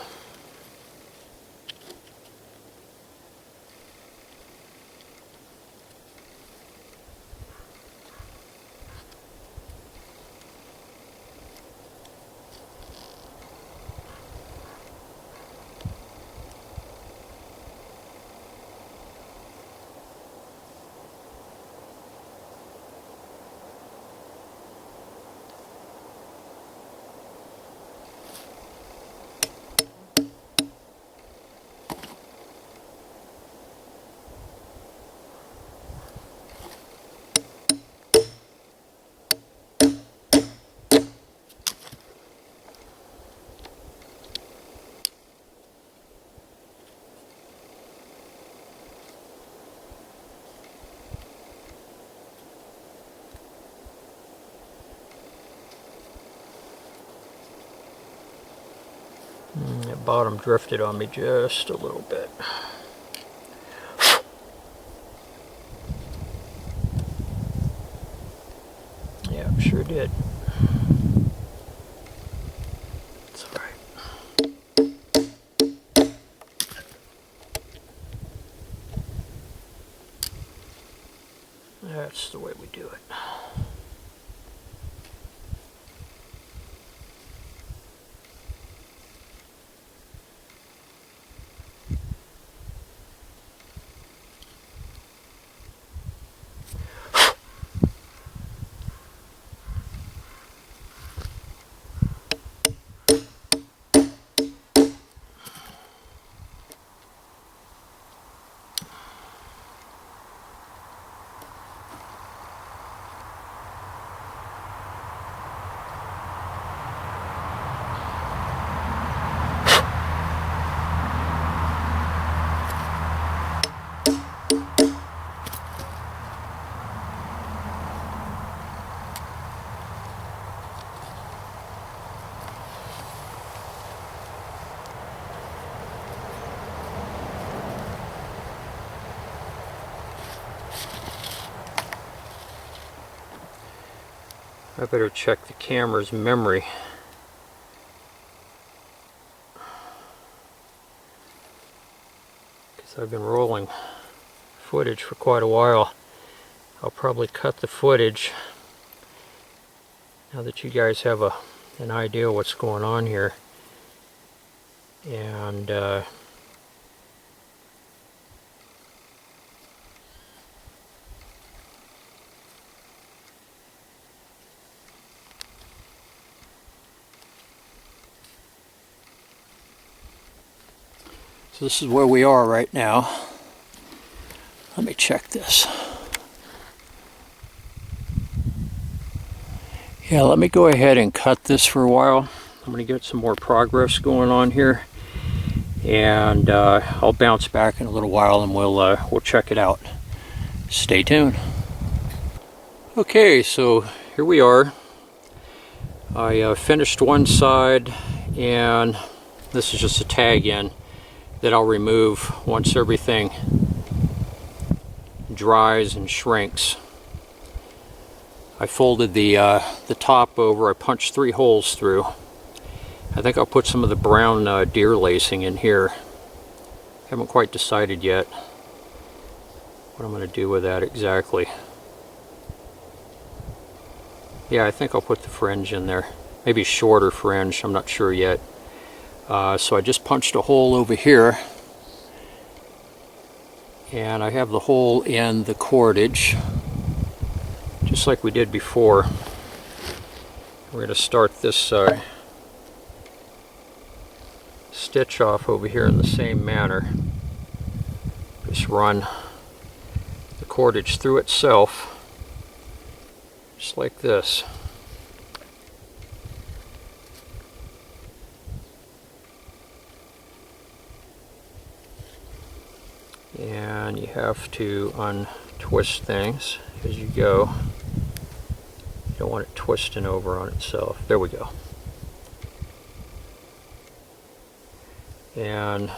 That bottom drifted on me just a little bit. Yeah, sure did. It's all right. That's the way we do it. I better check the camera's memory. Because I've been rolling footage for quite a while. I'll probably cut the footage now that you guys have an idea what's going on here. And so this is where we are right now. Let me check this. Yeah, let me go ahead and cut this for a while. I'm going to get some more progress going on here, and I'll bounce back in a little while and we'll check it out. Stay tuned. Okay, so here we are. I finished one side, and this is just a tag in that I'll remove once everything dries and shrinks. I folded the top over. I punched 3 holes through. I think I'll put some of the brown deer lacing in here. Haven't quite decided yet what I'm going to do with that exactly. Yeah, I think I'll put the fringe in there. Maybe shorter fringe, I'm not sure yet. So I just punched a hole over here, and I have the hole in the cordage, just like we did before. We're going to start this stitch off over here in the same manner. Just run the cordage through itself, just like this. And you have to untwist things as you go. You don't want it twisting over on itself. There we go. And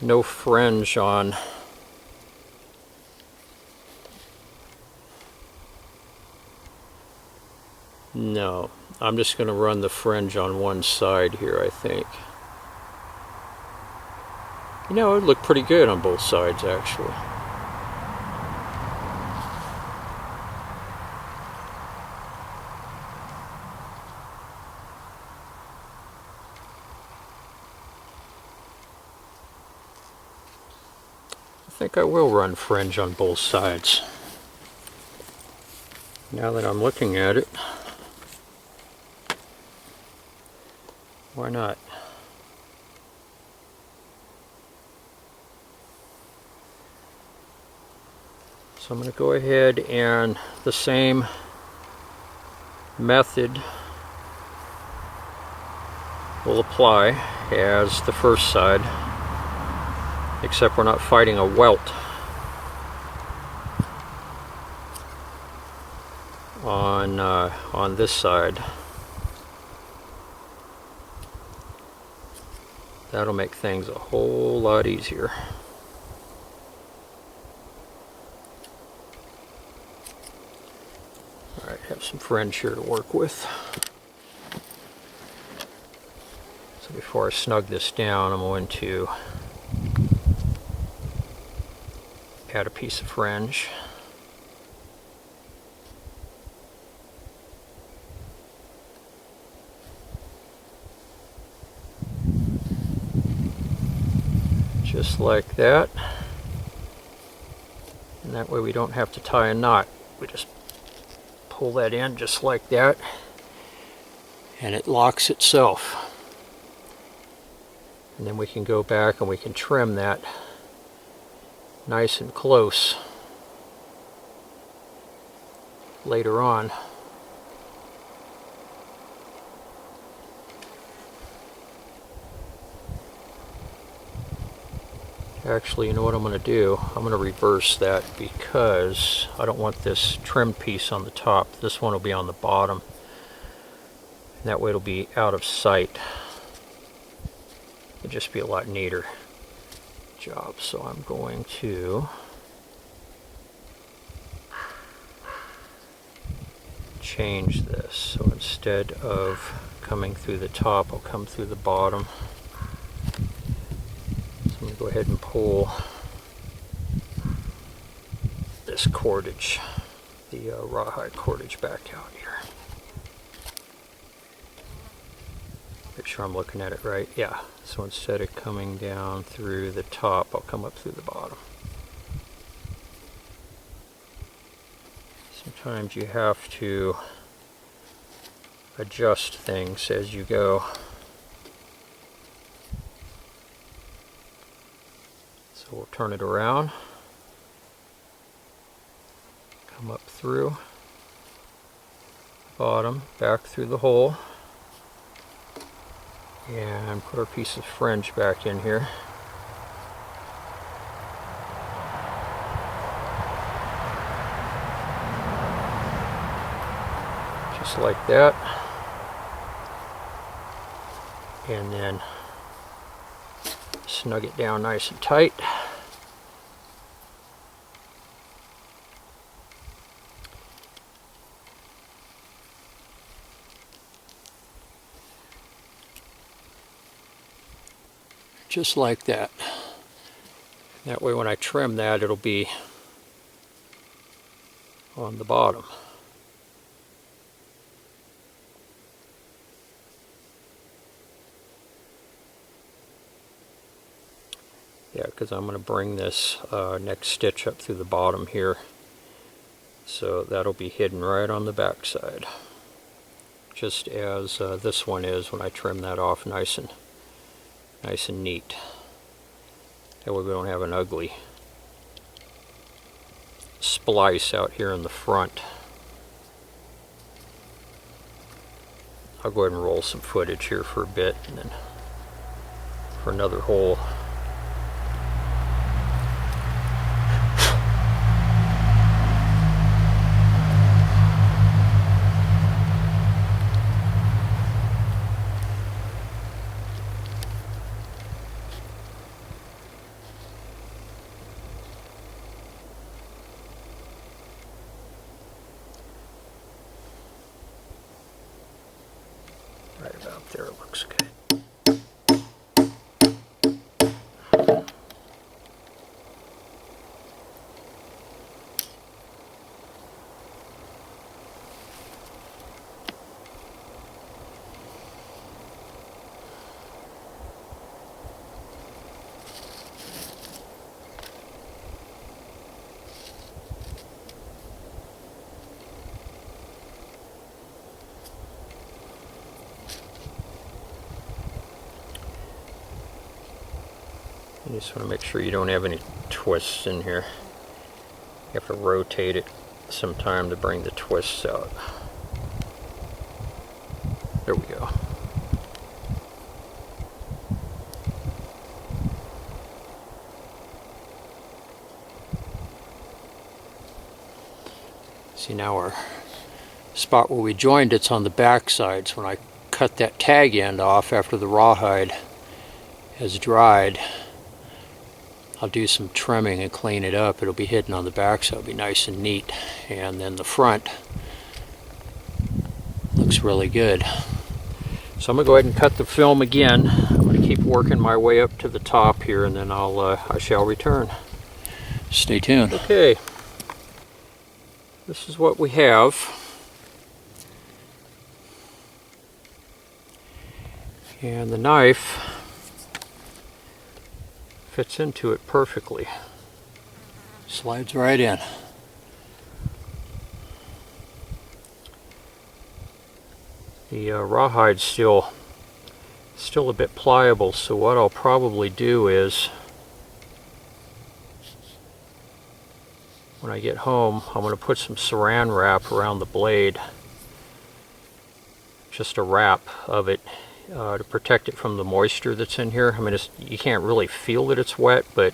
no fringe on no, I'm just going to run the fringe on one side here, I think. You know, it would look pretty good on both sides, actually. I think I will run fringe on both sides. Now that I'm looking at it, why not? So I'm going to go ahead and the same method will apply as the first side, except we're not fighting a welt on this side. That'll make things a whole lot easier. Alright, have some fringe here to work with. So before I snug this down, I'm going to add a piece of fringe. Just like that. And that way we don't have to tie a knot. We just pull that in just like that, and it locks itself. And then we can go back and we can trim that nice and close later on. Actually, you know what I'm going to do? I'm going to reverse that because I don't want this trimmed piece on the top. This one will be on the bottom. And that way it'll be out of sight. It'll just be a lot neater job. So I'm going to change this. So instead of coming through the top, I'll come through the bottom. I'm going to go ahead and pull this cordage, the rawhide cordage, back out here. Make sure I'm looking at it right. Yeah, so instead of coming down through the top, I'll come up through the bottom. Sometimes you have to adjust things as you go. So we'll turn it around, come up through the bottom, back through the hole, and put our piece of fringe back in here. Just like that. And then snug it down nice and tight. Just like that. That way when I trim that, it'll be on the bottom. Yeah, because I'm going to bring this next stitch up through the bottom here. So that'll be hidden right on the back side. Just as this one is when I trim that off nice and neat. That way we don't have an ugly splice out here in the front. I'll go ahead and roll some footage here for a bit, and then for another hole. Right about there looks good. You just want to make sure you don't have any twists in here. You have to rotate it sometime to bring the twists out. There we go. See, now our spot where we joined, it's on the back side. So when I cut that tag end off after the rawhide, has dried, I'll do some trimming and clean it up. It'll be hidden on the back, so it'll be nice and neat. And then the front looks really good. So I'm going to go ahead and cut the film again. I'm going to keep working my way up to the top here, and then I shall return. Stay tuned. Okay, this is what we have. And the knife fits into it perfectly. Slides right in. The rawhide's still a bit pliable, so what I'll probably do is, when I get home, I'm going to put some saran wrap around the blade. Just a wrap of it to protect it from the moisture that's in here. I mean, you can't really feel that it's wet, but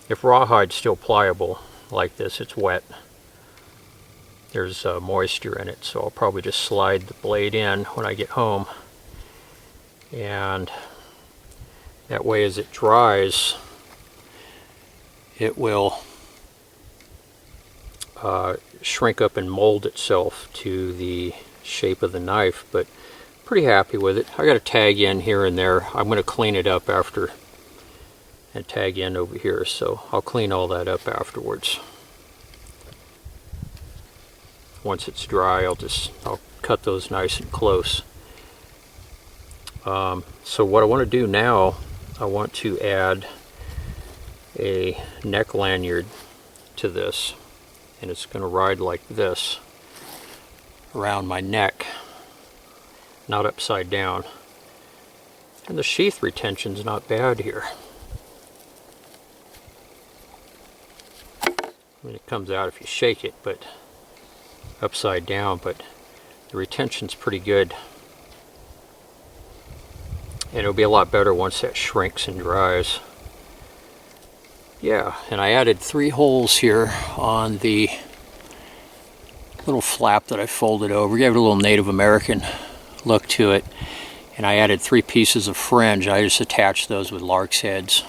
if rawhide's still pliable like this, it's wet. There's moisture in it, so I'll probably just slide the blade in when I get home. And that way, as it dries, it will shrink up and mold itself to the shape of the knife. But pretty happy with it. I got to tag in here and there. I'm going to clean it up after and tag in over here, so I'll clean all that up afterwards. Once it's dry, I'll cut those nice and close. So what I want to do now, I want to add a neck lanyard to this, and it's going to ride like this around my neck, not upside down. And the sheath retention's not bad here. I mean, it comes out if you shake it, but upside down, but the retention's pretty good. And it'll be a lot better once that shrinks and dries. Yeah, and I added 3 holes here on the little flap that I folded over. Gave it a little Native American look to it. And I added 3 pieces of fringe. I just attached those with lark's heads.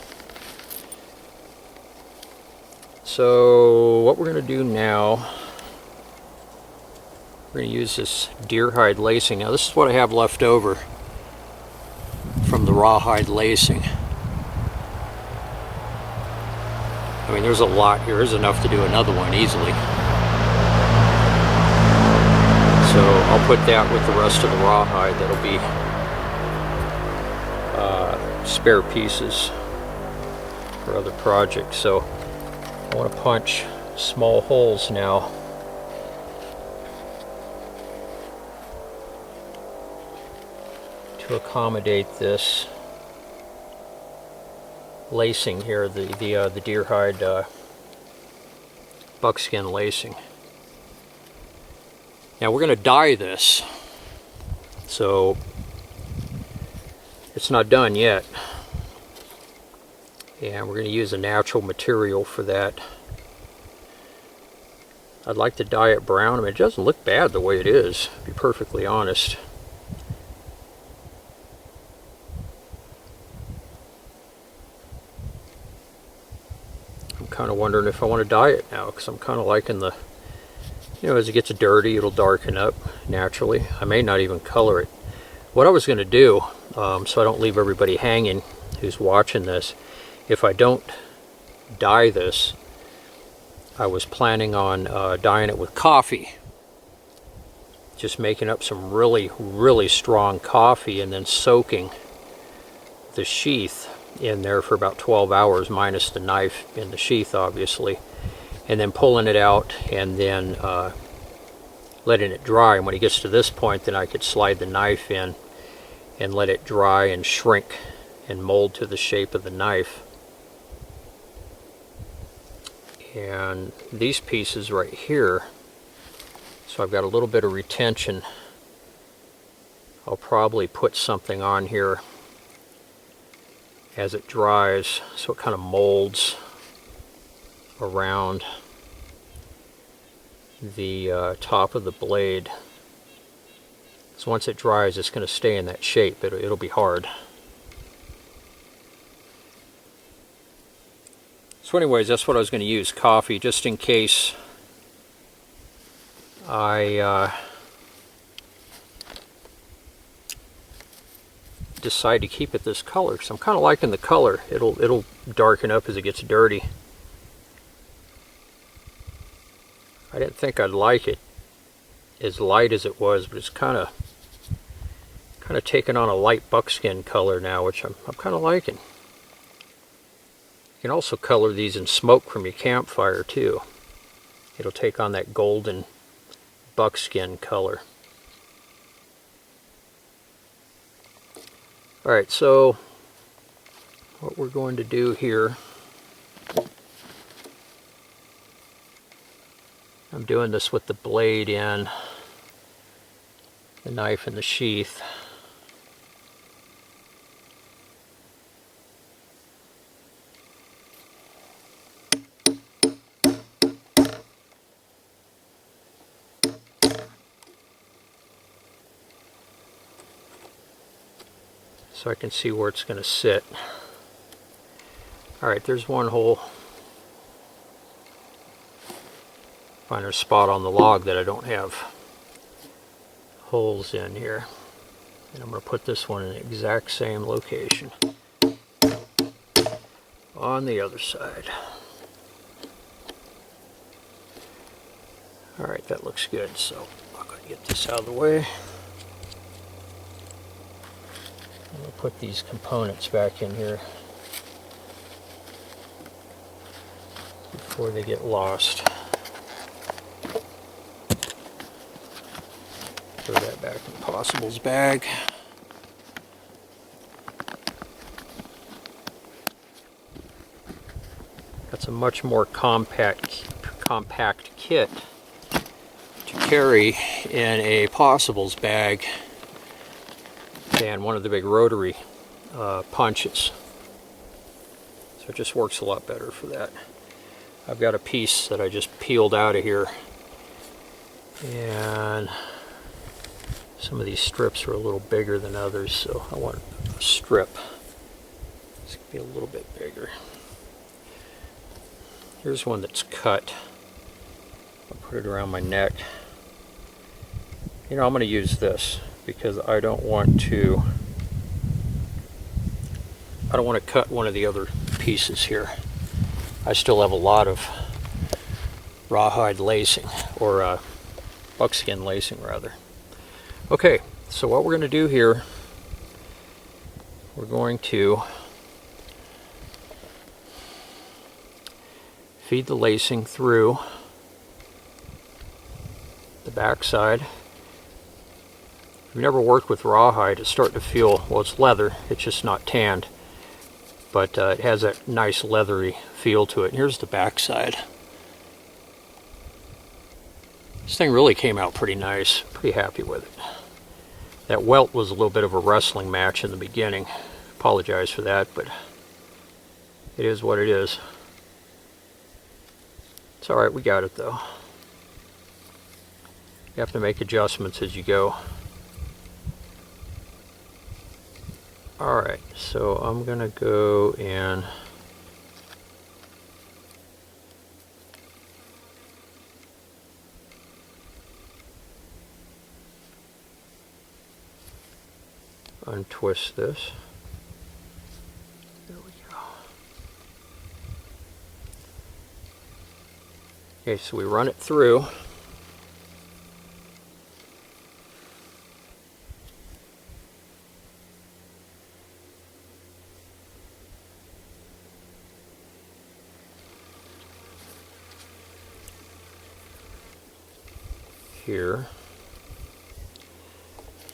So what we're going to do now, we're going to use this deer hide lacing. Now this is what I have left over from the rawhide lacing. I mean, there's a lot here. There's enough to do another one easily. So I'll put that with the rest of the rawhide. That'll be spare pieces for other projects. So I want to punch small holes now. To accommodate this lacing here, the deer hide buckskin lacing. Now we're going to dye this, so it's not done yet, and we're going to use a natural material for that. I'd like to dye it brown. I mean, it doesn't look bad the way it is, to be perfectly honest. I'm kind of wondering if I want to dye it now, because I'm kind of liking the, you know, as it gets dirty, it'll darken up naturally. I may not even color it. What I was going to do, so I don't leave everybody hanging who's watching this, if I don't dye this, I was planning on dyeing it with coffee. Just making up some really, really strong coffee and then soaking the sheath in there for about 12 hours, minus the knife in the sheath, obviously. And then pulling it out and then letting it dry. And when it gets to this point, then I could slide the knife in and let it dry and shrink and mold to the shape of the knife. And these pieces right here, so I've got a little bit of retention. I'll probably put something on here as it dries, so it kind of molds around the top of the blade. So once it dries, it's going to stay in that shape. It'll be hard. So anyways, that's what I was going to use, coffee, just in case I decide to keep it this color. So I'm kind of liking the color. It'll darken up as it gets dirty. I didn't think I'd like it as light as it was, but it's kind of taking on a light buckskin color now, which I'm kind of liking. You can also color these in smoke from your campfire too. It'll take on that golden buckskin color. Alright, so what we're going to do here, I'm doing this with the blade in, the knife in the sheath. So I can see where it's going to sit. Alright, there's one hole. Find a spot on the log that I don't have holes in here. And I'm going to put this one in the exact same location on the other side. Alright, that looks good. So I'm going to get this out of the way. I'm going to put these components back in here before they get lost. Throw that back in Possible's bag. That's a much more compact kit to carry in a Possible's bag than one of the big rotary punches. So it just works a lot better for that. I've got a piece that I just peeled out of here, and some of these strips are a little bigger than others, so I want a strip. This could be a little bit bigger. Here's one that's cut. I'll put it around my neck. You know, I'm going to use this because I don't want to cut one of the other pieces here. I still have a lot of rawhide lacing, or buckskin lacing rather. Okay, so what we're going to do here, we're going to feed the lacing through the back side. If you've never worked with rawhide, it's starting to feel, well, it's leather, it's just not tanned, but it has that nice leathery feel to it. And here's the back side. This thing really came out pretty nice, pretty happy with it. That welt was a little bit of a wrestling match in the beginning. Apologize for that, but it is what it is. It's alright, we got it though. You have to make adjustments as you go. Alright, so I'm going to go and untwist this. There we go. Okay, so we run it through. Here,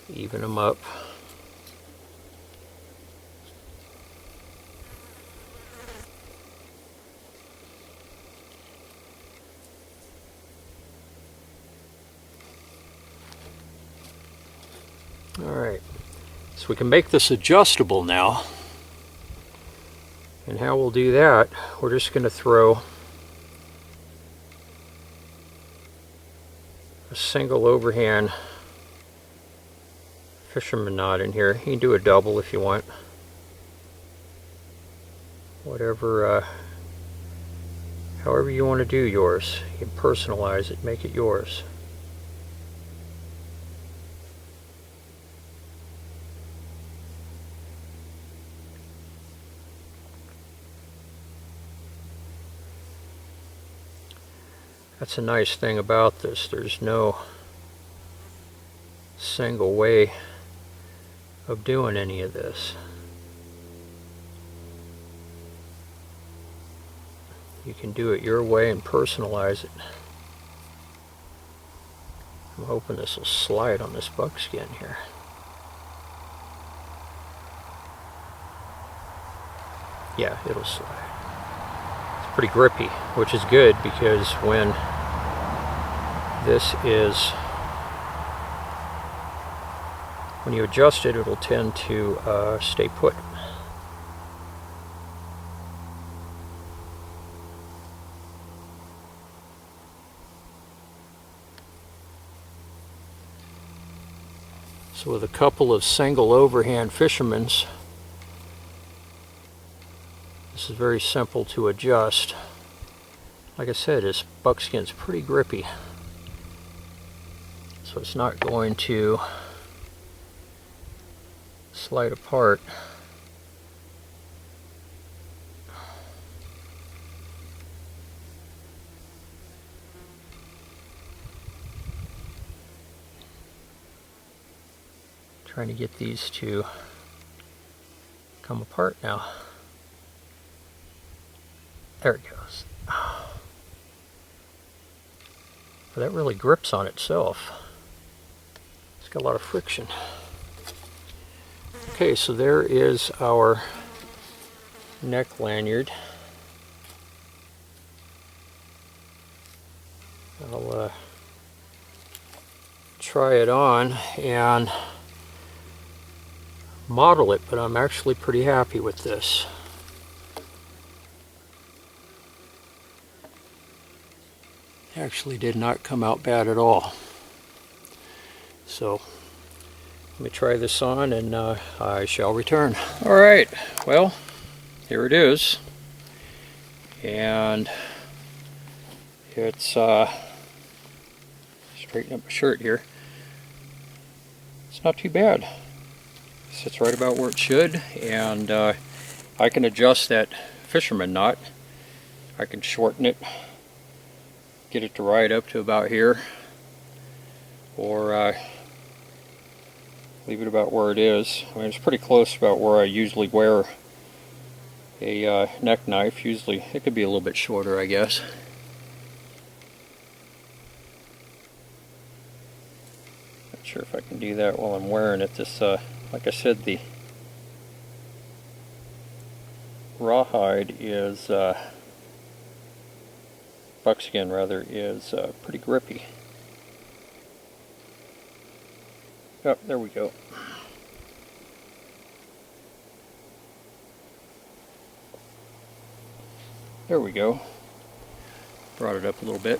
even them up. Alright, so we can make this adjustable now. And how we'll do that, we're just going to throw a single overhand fisherman knot in here. You can do a double if you want. Whatever However you want to do yours. You can personalize it, make it yours. That's a nice thing about this. There's no single way of doing any of this. You can do it your way and personalize it. I'm hoping this will slide on this buckskin here. Yeah, it'll slide. It's pretty grippy, which is good because when you adjust it, it'll tend to stay put. So with a couple of single overhand fishermen's, this is very simple to adjust. Like I said, this buckskin's pretty grippy, so it's not going to slide apart. Trying to get these to come apart now. There it goes. But that really grips on itself. It's got a lot of friction. Okay, so there is our neck lanyard. I'll try it on and model it, but I'm actually pretty happy with this. Actually did not come out bad at all. So let me try this on and I shall return. Alright, well, here it is. And it's straighten up my shirt here. It's not too bad. Sits right about where it should, and I can adjust that fisherman knot. I can shorten it, get it to right up to about here, or leave it about where it is. I mean, it's pretty close about where I usually wear a neck knife. Usually it could be a little bit shorter, I guess. Not sure if I can do that while I'm wearing it. This like I said, the rawhide is, buckskin rather, is pretty grippy. Oh, there we go. There we go. Brought it up a little bit.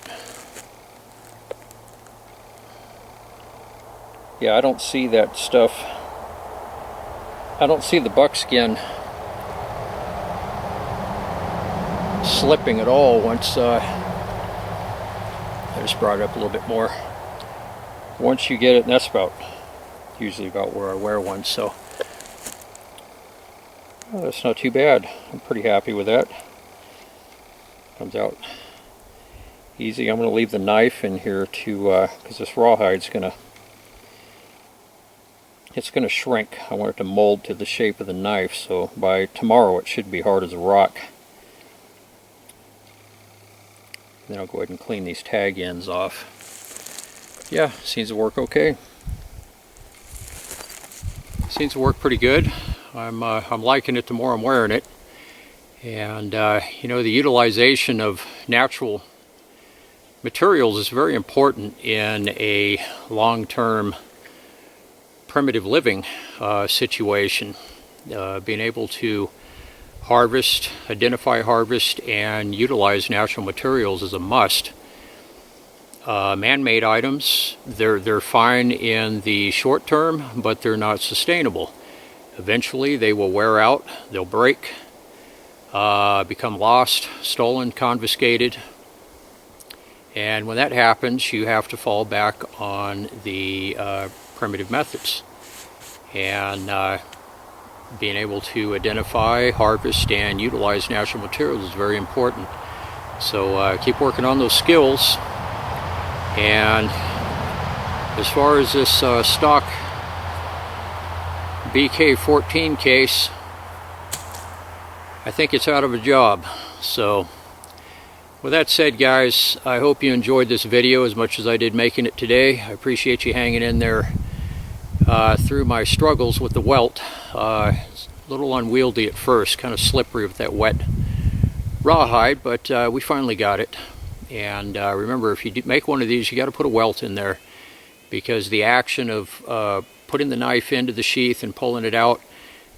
Yeah, I don't see that stuff. I don't see the buckskin slipping at all once I just brought it up a little bit more. Once you get it, and that's usually about where I wear one, so that's not too bad. I'm pretty happy with that. Comes out easy. I'm going to leave the knife in here to because this rawhide's going to shrink. I want it to mold to the shape of the knife, so by tomorrow it should be hard as a rock. Then I'll go ahead and clean these tag ends off. Yeah, seems to work okay. Seems to work pretty good. I'm liking it the more I'm wearing it. And you know, the utilization of natural materials is very important in a long-term primitive living situation. Being able to harvest, identify, harvest, and utilize natural materials is a must. Man-made items, they're fine in the short term, but they're not sustainable. Eventually they will wear out, they'll break. become lost, stolen, confiscated. And when that happens, you have to fall back on the primitive methods. And being able to identify, harvest, and utilize natural materials is very important. So keep working on those skills. And as far as this stock BK14 case, I think it's out of a job. So with that said, guys, I hope you enjoyed this video as much as I did making it today. I appreciate you hanging in there through my struggles with the welt. It's a little unwieldy at first, kind of slippery with that wet rawhide, but we finally got it. And remember, if you make one of these, you got to put a welt in there, because the action of putting the knife into the sheath and pulling it out,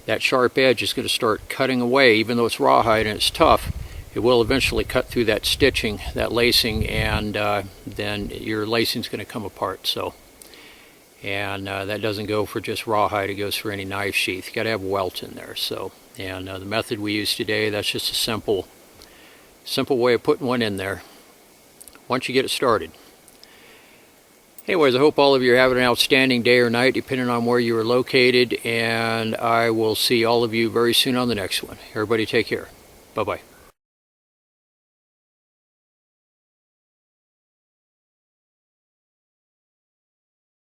that sharp edge is going to start cutting away. Even though it's rawhide and it's tough, it will eventually cut through that stitching, that lacing, and then your lacing is going to come apart. So, and that doesn't go for just rawhide, it goes for any knife sheath. You got to have a welt in there. So, and the method we use today, that's just a simple way of putting one in there once you get it started. Anyways, I hope all of you are having an outstanding day or night, depending on where you are located, and I will see all of you very soon on the next one. Everybody take care. Bye-bye.